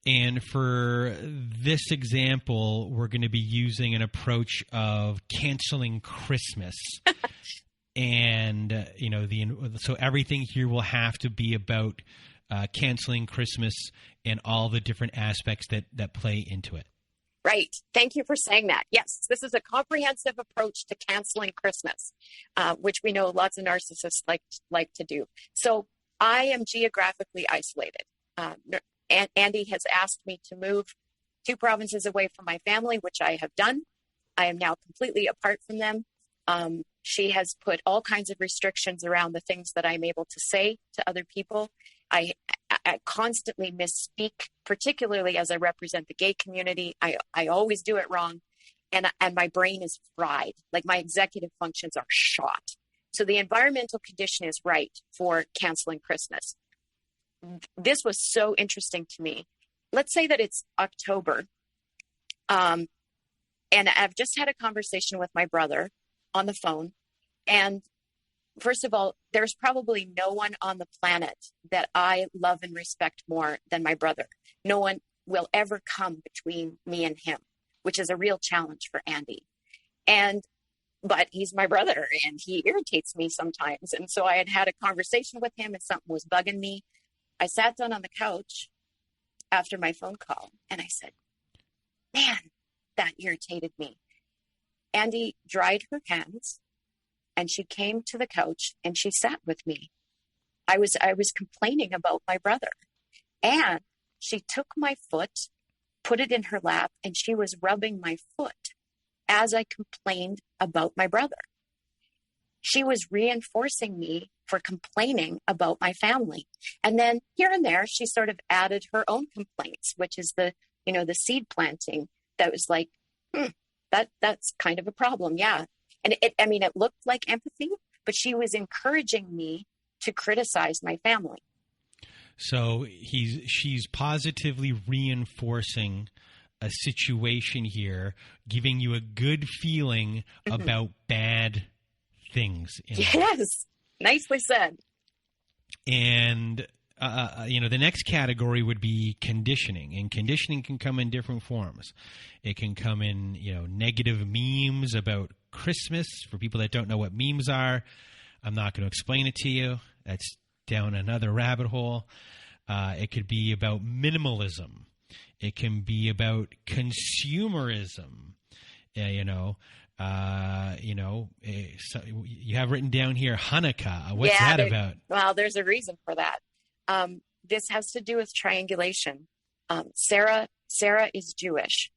And for this example, we're going to be using an approach of canceling Christmas. And, so everything here will have to be about canceling Christmas and all the different aspects that play into it. Right. Thank you for saying that. Yes, this is a comprehensive approach to canceling Christmas, which we know lots of narcissists like to do. So I am geographically isolated. Andy has asked me to move 2 provinces away from my family, which I have done. I am now completely apart from them. She has put all kinds of restrictions around the things that I'm able to say to other people. I constantly misspeak, particularly as I represent the gay community. I always do it wrong. And my brain is fried. Like, my executive functions are shot. So the environmental condition is right for canceling Christmas. This was so interesting to me. Let's say that it's October. And I've just had a conversation with my brother on the phone. And first of all, there's probably no one on the planet that I love and respect more than my brother. No one will ever come between me and him, which is a real challenge for Andy. But he's my brother and he irritates me sometimes. And so I had a conversation with him and something was bugging me. I sat down on the couch after my phone call and I said, man, that irritated me. Andy dried her hands and she came to the couch and she sat with me. I was complaining about my brother, and she took my foot, put it in her lap, and she was rubbing my foot as I complained about my brother. She was reinforcing me for complaining about my family. And then here and there, she sort of added her own complaints, which is the seed planting that was like, that's kind of a problem. Yeah. And it looked like empathy, but she was encouraging me to criticize my family. So she's positively reinforcing a situation here, giving you a good feeling about bad things. Yes. Nicely said. And, the next category would be conditioning. And conditioning can come in different forms. It can come in, negative memes about Christmas. For people that don't know what memes are, I'm not going to explain it to you. That's down another rabbit hole. It could be about minimalism. It can be about consumerism. So you have written down here Hanukkah. What's that about? Well, there's a reason for that. This has to do with triangulation. Sarah is Jewish.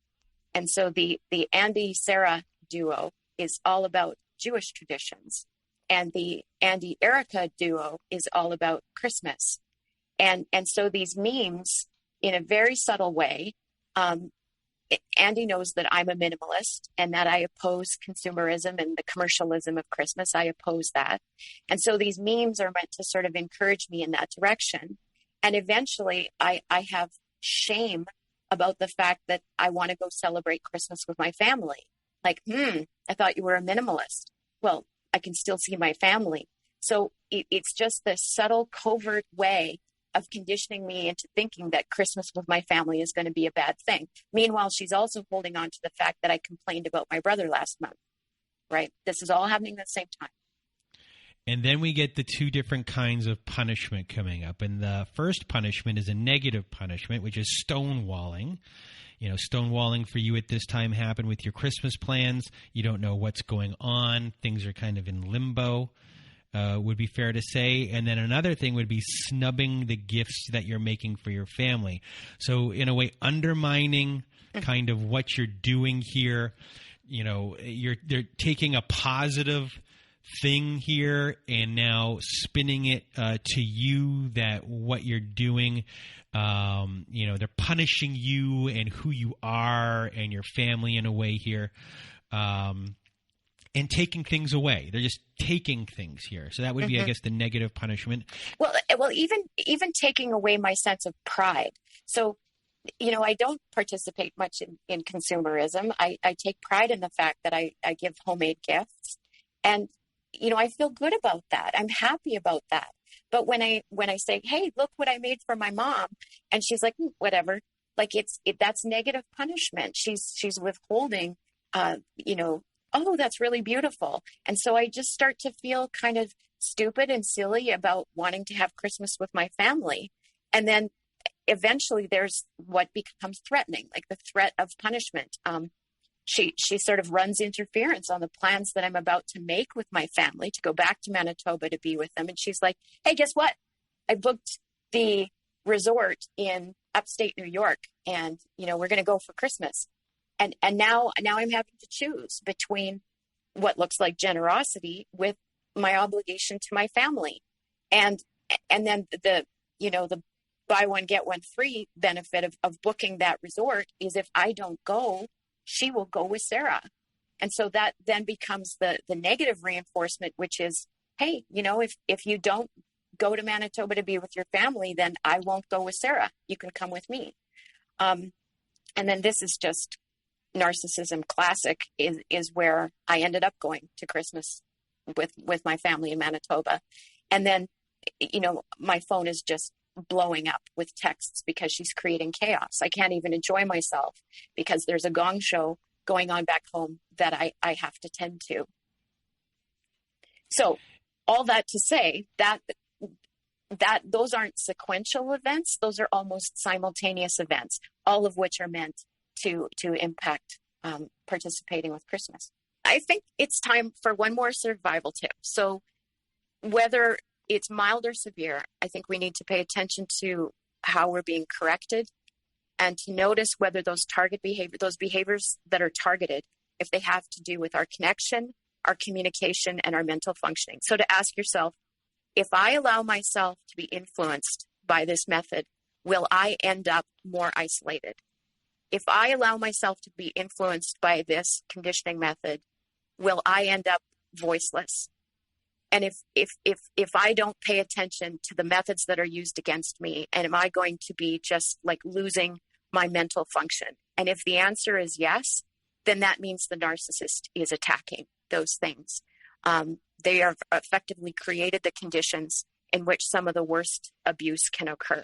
And so the Andy-Sarah duo is all about Jewish traditions. And the Andy-Erika duo is all about Christmas. And so these memes, in a very subtle way, Andy knows that I'm a minimalist and that I oppose consumerism and the commercialism of Christmas. I oppose that. And so these memes are meant to sort of encourage me in that direction. And eventually I have shame about the fact that I want to go celebrate Christmas with my family. Like, I thought you were a minimalist. well, I can still see my family. So it's just this subtle, covert way of conditioning me into thinking that Christmas with my family is going to be a bad thing. Meanwhile, she's also holding on to the fact that I complained about my brother last month, right? This is all happening at the same time. And then we get the two different kinds of punishment coming up. And the first punishment is a negative punishment, which is stonewalling. You know, stonewalling for you at this time happened with your Christmas plans. You don't know what's going on. Things are kind of in limbo, would be fair to say. And then another thing would be snubbing the gifts that you're making for your family. So in a way, undermining kind of what you're doing here. You know, they're taking a positive thing here and now spinning it to you that what you're doing, you know, they're punishing you and who you are and your family in a way here, and taking things away. They're just taking things here. So that would be, I guess, the negative punishment. Well, even taking away my sense of pride. So, you know, I don't participate much in consumerism. I take pride in the fact that I give homemade gifts, and you know, I feel good about that. I'm happy about that. But when I say, hey, look what I made for my mom, and she's like, whatever, like that's negative punishment. She's withholding, you know, oh, that's really beautiful. And so I just start to feel kind of stupid and silly about wanting to have Christmas with my family. And then eventually there's what becomes threatening, like the threat of punishment. She sort of runs interference on the plans that I'm about to make with my family to go back to Manitoba to be with them. And she's like, hey, guess what? I booked the resort in upstate New York, and, you know, we're going to go for Christmas. And now I'm having to choose between what looks like generosity with my obligation to my family. And then the buy one, get one free benefit of booking that resort is if I don't go, she will go with Sarah. And so that then becomes the negative reinforcement, which is, hey, you know, if you don't go to Manitoba to be with your family, then I won't go with Sarah. You can come with me. And then this is just narcissism classic is where I ended up going to Christmas with my family in Manitoba. And then, you know, my phone is just blowing up with texts because she's creating chaos. I can't even enjoy myself because there's a gong show going on back home that I have to tend to. So all that to say that those aren't sequential events. Those are almost simultaneous events, all of which are meant to impact participating with Christmas. I think it's time for one more survival tip. So whether it's mild or severe, I think we need to pay attention to how we're being corrected and to notice whether those behaviors that are targeted, if they have to do with our connection, our communication, and our mental functioning. So to ask yourself, if I allow myself to be influenced by this method, will I end up more isolated? If I allow myself to be influenced by this conditioning method, will I end up voiceless? And if I don't pay attention to the methods that are used against me, and am I going to be just like losing my mental function? And if the answer is yes, then that means the narcissist is attacking those things. They have effectively created the conditions in which some of the worst abuse can occur.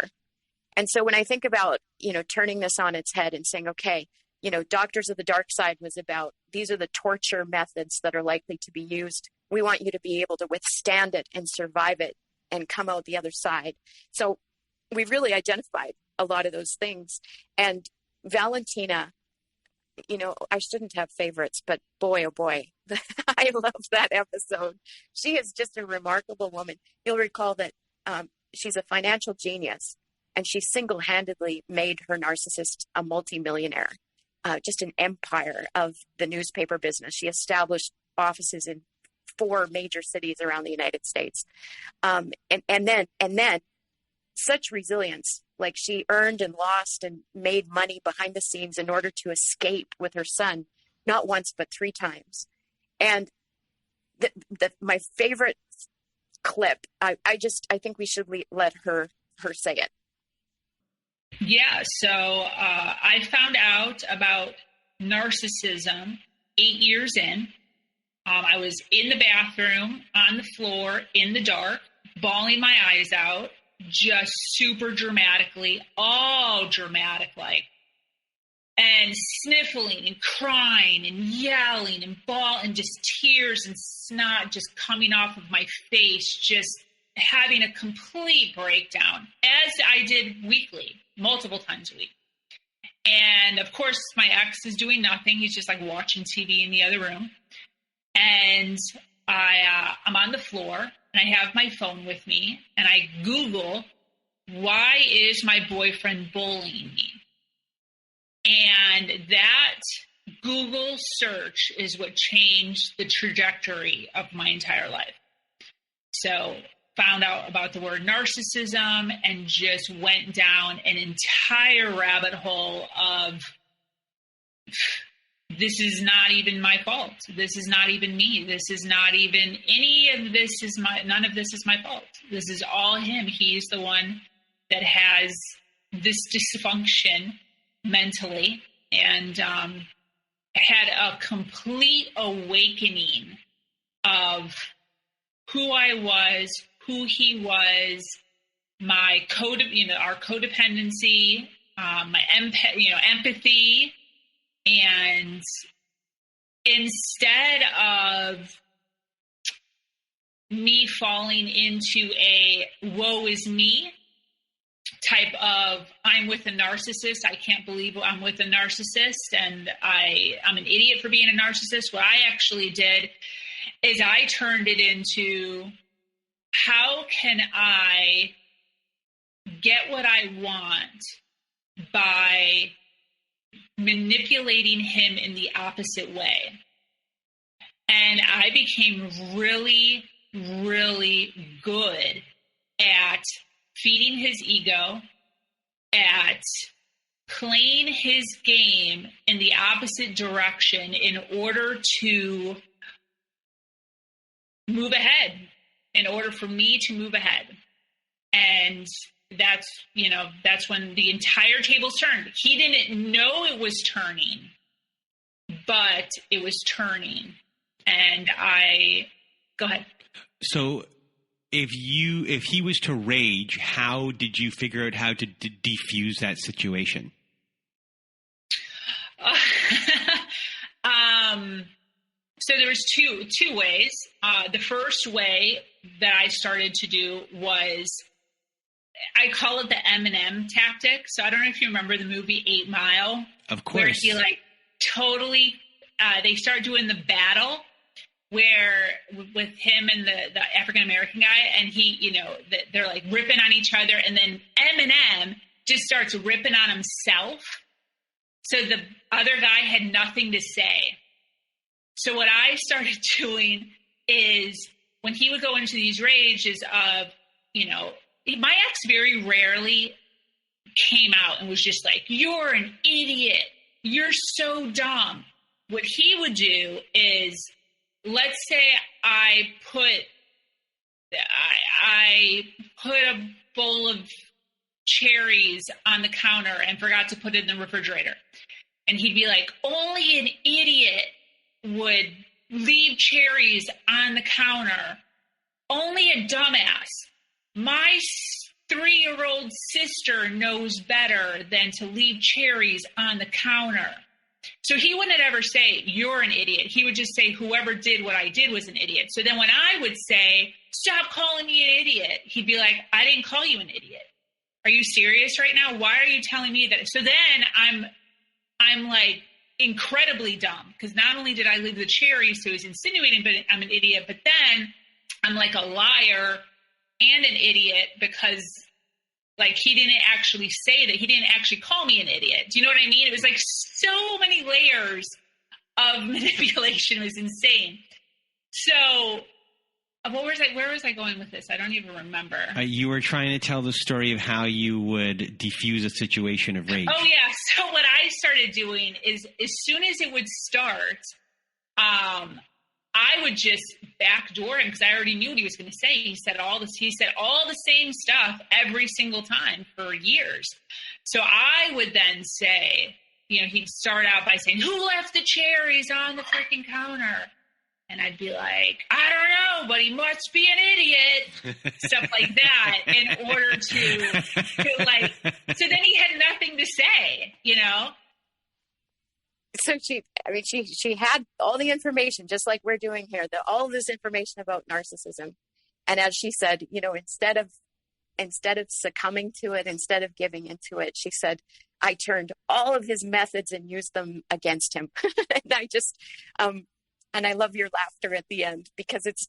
And so when I think about, you know, turning this on its head and saying, okay, you know, Doctors of the Dark Side was about, these are the torture methods that are likely to be used. We want you to be able to withstand it and survive it and come out the other side. So we've really identified a lot of those things. And Valentina, you know, I shouldn't have favorites, but boy, oh boy, I love that episode. She is just a remarkable woman. You'll recall that she's a financial genius, and she single-handedly made her narcissist a multimillionaire, just an empire of the newspaper business. She established offices in 4 major cities around the United States. And then such resilience, like she earned and lost and made money behind the scenes in order to escape with her son, not once, but 3 times. And my favorite clip, I think we should let her say it. Yeah. So I found out about narcissism 8 years in. I was in the bathroom, on the floor, in the dark, bawling my eyes out, just super dramatically, all dramatic like, and sniffling and crying and yelling and and just tears and snot just coming off of my face, just having a complete breakdown, as I did weekly, multiple times a week. And of course, my ex is doing nothing. He's just like watching TV in the other room. And I'm on the floor and I have my phone with me and I Google, why is my boyfriend bullying me? And that Google search is what changed the trajectory of my entire life. So found out about the word narcissism and just went down an entire rabbit hole of, this is not even my fault. This is not even me. This is not even none of this is my fault. This is all him. He's the one that has this dysfunction mentally, and had a complete awakening of who I was, who he was, my our codependency, my empathy, and instead of me falling into a woe is me type of, I'm with a narcissist, I can't believe I'm with a narcissist, and I'm an idiot for being a narcissist, what I actually did is I turned it into, how can I get what I want by manipulating him in the opposite way? And I became really, really good at feeding his ego, at playing his game in the opposite direction in order to move ahead, in order for me to move ahead. And that's when the entire tables turned. He didn't know it was turning, but it was turning. And go ahead. So if he was to rage, how did you figure out how to defuse that situation? So there was two ways. The first way that I started to do was, I call it the Eminem tactic. So I don't know if you remember the movie 8 Mile. Of course. Where he totally, they start doing the battle where with him and the African-American guy, and they're like ripping on each other. And then Eminem just starts ripping on himself. So the other guy had nothing to say. So what I started doing is, when he would go into these rages of, my ex very rarely came out and was just like, you're an idiot, you're so dumb. What he would do is, let's say I put a bowl of cherries on the counter and forgot to put it in the refrigerator. And he'd be like, only an idiot would leave cherries on the counter. Only a dumbass. My 3-year-old sister knows better than to leave cherries on the counter. So he wouldn't ever say, you're an idiot. He would just say, whoever did what I did was an idiot. So then when I would say, stop calling me an idiot, he'd be like, I didn't call you an idiot. Are you serious right now? Why are you telling me that? So then I'm like incredibly dumb, because not only did I leave the cherries, so he's insinuating, but I'm an idiot, but then I'm like a liar and an idiot, because he didn't actually say that. He didn't actually call me an idiot. Do you know what I mean? It was like so many layers of manipulation. It was insane. So where was I going with this? I don't even remember. You were trying to tell the story of how you would defuse a situation of rage. Oh, yeah. So what I started doing is, as soon as it would start, I would just backdoor him, because I already knew what he was going to say. He said all the same stuff every single time for years. So I would then say, he'd start out by saying, who left the cherries on the freaking counter? And I'd be like, I don't know, but he must be an idiot. Stuff like that in order to like, so then he had nothing to say, you know? So she had all the information, just like we're doing here, all this information about narcissism. And as she said, you know, instead of succumbing to it, instead of giving into it, she said, I turned all of his methods and used them against him. And I just, and I love your laughter at the end, because it's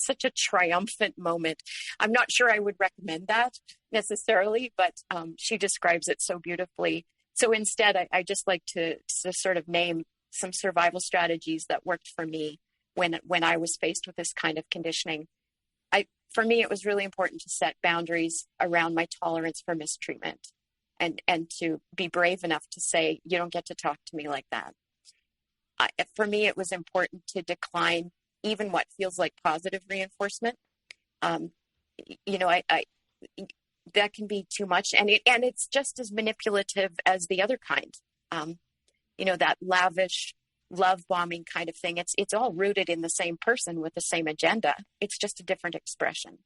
such a triumphant moment. I'm not sure I would recommend that necessarily, but she describes it so beautifully. So instead, I just like to sort of name some survival strategies that worked for me when I was faced with this kind of conditioning. For me, it was really important to set boundaries around my tolerance for mistreatment, and to be brave enough to say, you don't get to talk to me like that. For me, it was important to decline even what feels like positive reinforcement. You know, that can be too much, and it's just as manipulative as the other kind. You know, that lavish love bombing kind of thing. It's all rooted in the same person with the same agenda. It's just a different expression.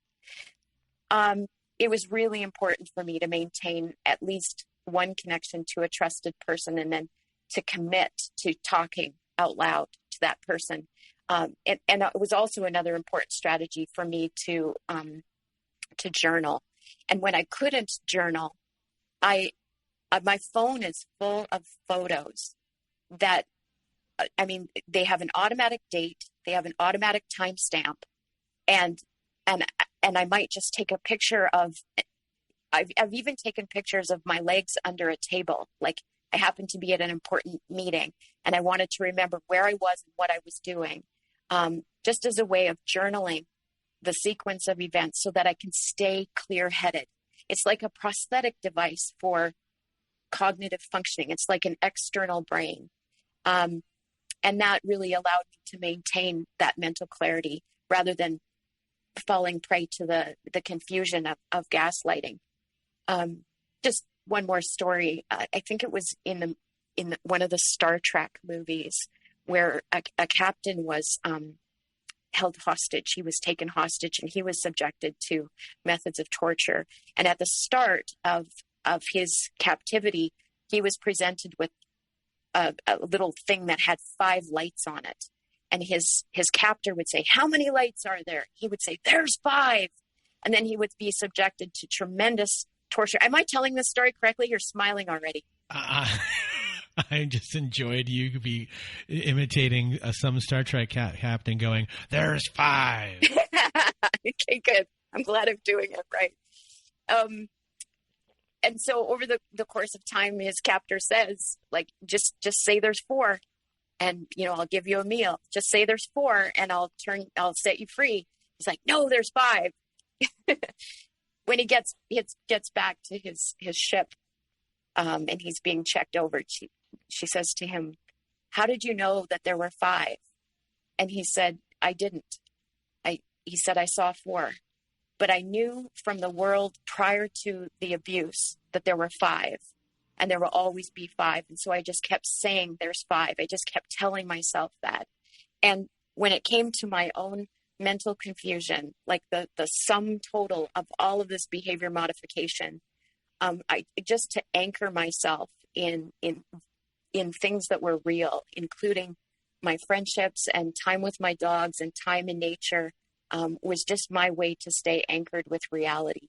It was really important for me to maintain at least one connection to a trusted person, and then to commit to talking out loud to that person. And it was also another important strategy for me to journal. And when I couldn't journal, my phone is full of photos that, I mean, they have an automatic date, they have an automatic timestamp, and I might just take a picture of, I've even taken pictures of my legs under a table. Like, I happened to be at an important meeting and I wanted to remember where I was and what I was doing, just as a way of journaling the sequence of events so that I can stay clear-headed. It's like a prosthetic device for cognitive functioning. It's like an external brain. And that really allowed me to maintain that mental clarity rather than falling prey to the confusion of gaslighting. Just one more story. I think it was in one of the Star Trek movies where a captain was held hostage. He was taken hostage and he was subjected to methods of torture. And at the start of his captivity, he was presented with a little thing that had 5 lights on it. And his captor would say, "How many lights are there?" He would say, "There's 5." And then he would be subjected to tremendous torture. Am I telling this story correctly? You're smiling already. I just enjoyed you be imitating some Star Trek captain going, "There's 5." Okay, good. I'm glad I'm doing it right. And so over the course of time, his captor says, like, just say there's 4 and, you know, I'll give you a meal. Just say there's 4 and I'll set you free. He's like, "No, there's 5. When he gets back to his ship, and he's being checked over, she says to him, "How did you know that there were 5? And he said, "I didn't. He said, "I saw 4. But I knew from the world prior to the abuse that there were 5, and there will always be 5. And so I just kept saying there's 5. I just kept telling myself that. And when it came to my own mental confusion, like the sum total of all of this behavior modification, I just to anchor myself in things that were real, including my friendships and time with my dogs and time in nature, was just my way to stay anchored with reality.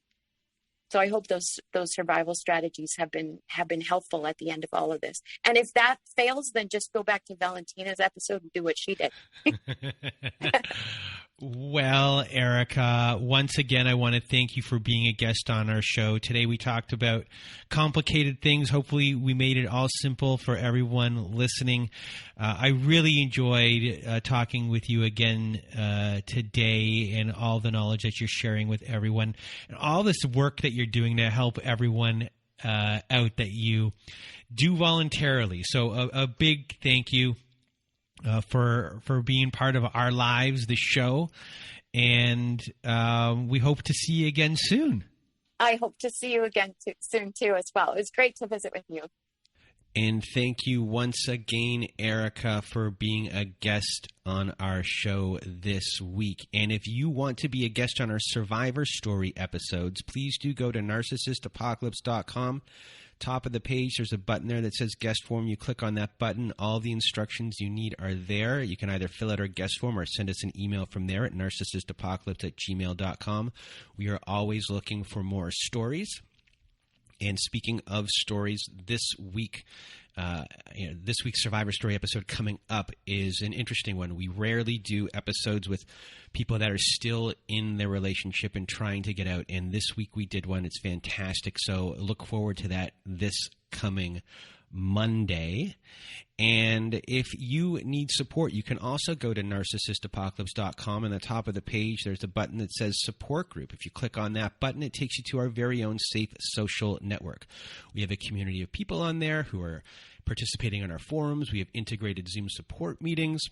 So I hope those survival strategies have been helpful at the end of all of this. And if that fails, then just go back to Valentina's episode and do what she did. Well, Erika, once again, I want to thank you for being a guest on our show. Today we talked about complicated things. Hopefully we made it all simple for everyone listening. I really enjoyed talking with you again today, and all the knowledge that you're sharing with everyone, and all this work that you're doing to help everyone out that you do voluntarily. So a big thank you. For being part of our lives, the show, and we hope to see you again soon. I hope to see you again soon too as well. It was great to visit with you. And thank you once again, Erika, for being a guest on our show this week. And if you want to be a guest on our Survivor Story episodes, please do go to narcissistapocalypse.com. Top of the page, there's a button there that says guest form. You click on that button. All the instructions you need are there. You can either fill out our guest form or send us an email from there at narcissistapocalypse@gmail.com. We are always looking for more stories. And speaking of stories, this week's Survivor Story episode coming up is an interesting one. We rarely do episodes with people that are still in their relationship and trying to get out. And this week we did one. It's fantastic. So look forward to that this coming Monday. And if you need support, you can also go to narcissistapocalypse.com. On the top of the page, there's a button that says support group. If you click on that button, it takes you to our very own safe social network. We have a community of people on there who are participating in our forums. We have integrated Zoom support meetings,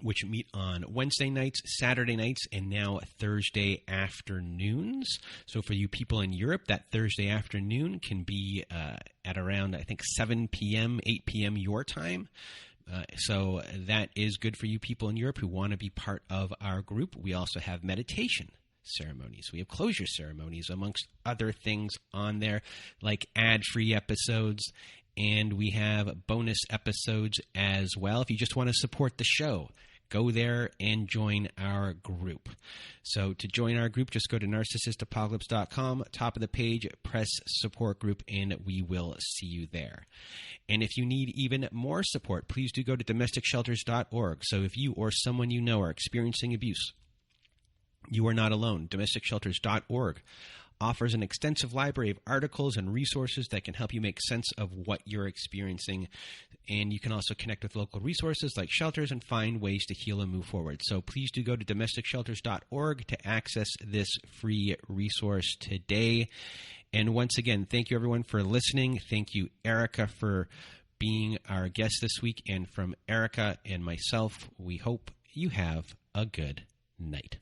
which meet on Wednesday nights, Saturday nights, and now Thursday afternoons. So for you people in Europe, that Thursday afternoon can be at around, I think, 7 p.m., 8 p.m. your time. So that is good for you people in Europe who want to be part of our group. We also have meditation ceremonies. We have closure ceremonies, amongst other things on there, like ad-free episodes. And we have bonus episodes as well. If you just want to support the show, go there and join our group. So to join our group, just go to narcissistapocalypse.com. Top of the page, press support group, and we will see you there. And if you need even more support, please do go to domesticshelters.org. So if you or someone you know are experiencing abuse, you are not alone. Domesticshelters.org offers an extensive library of articles and resources that can help you make sense of what you're experiencing. And you can also connect with local resources like shelters and find ways to heal and move forward. So please do go to domesticshelters.org to access this free resource today. And once again, thank you everyone for listening. Thank you, Erika, for being our guest this week. And from Erika and myself, we hope you have a good night.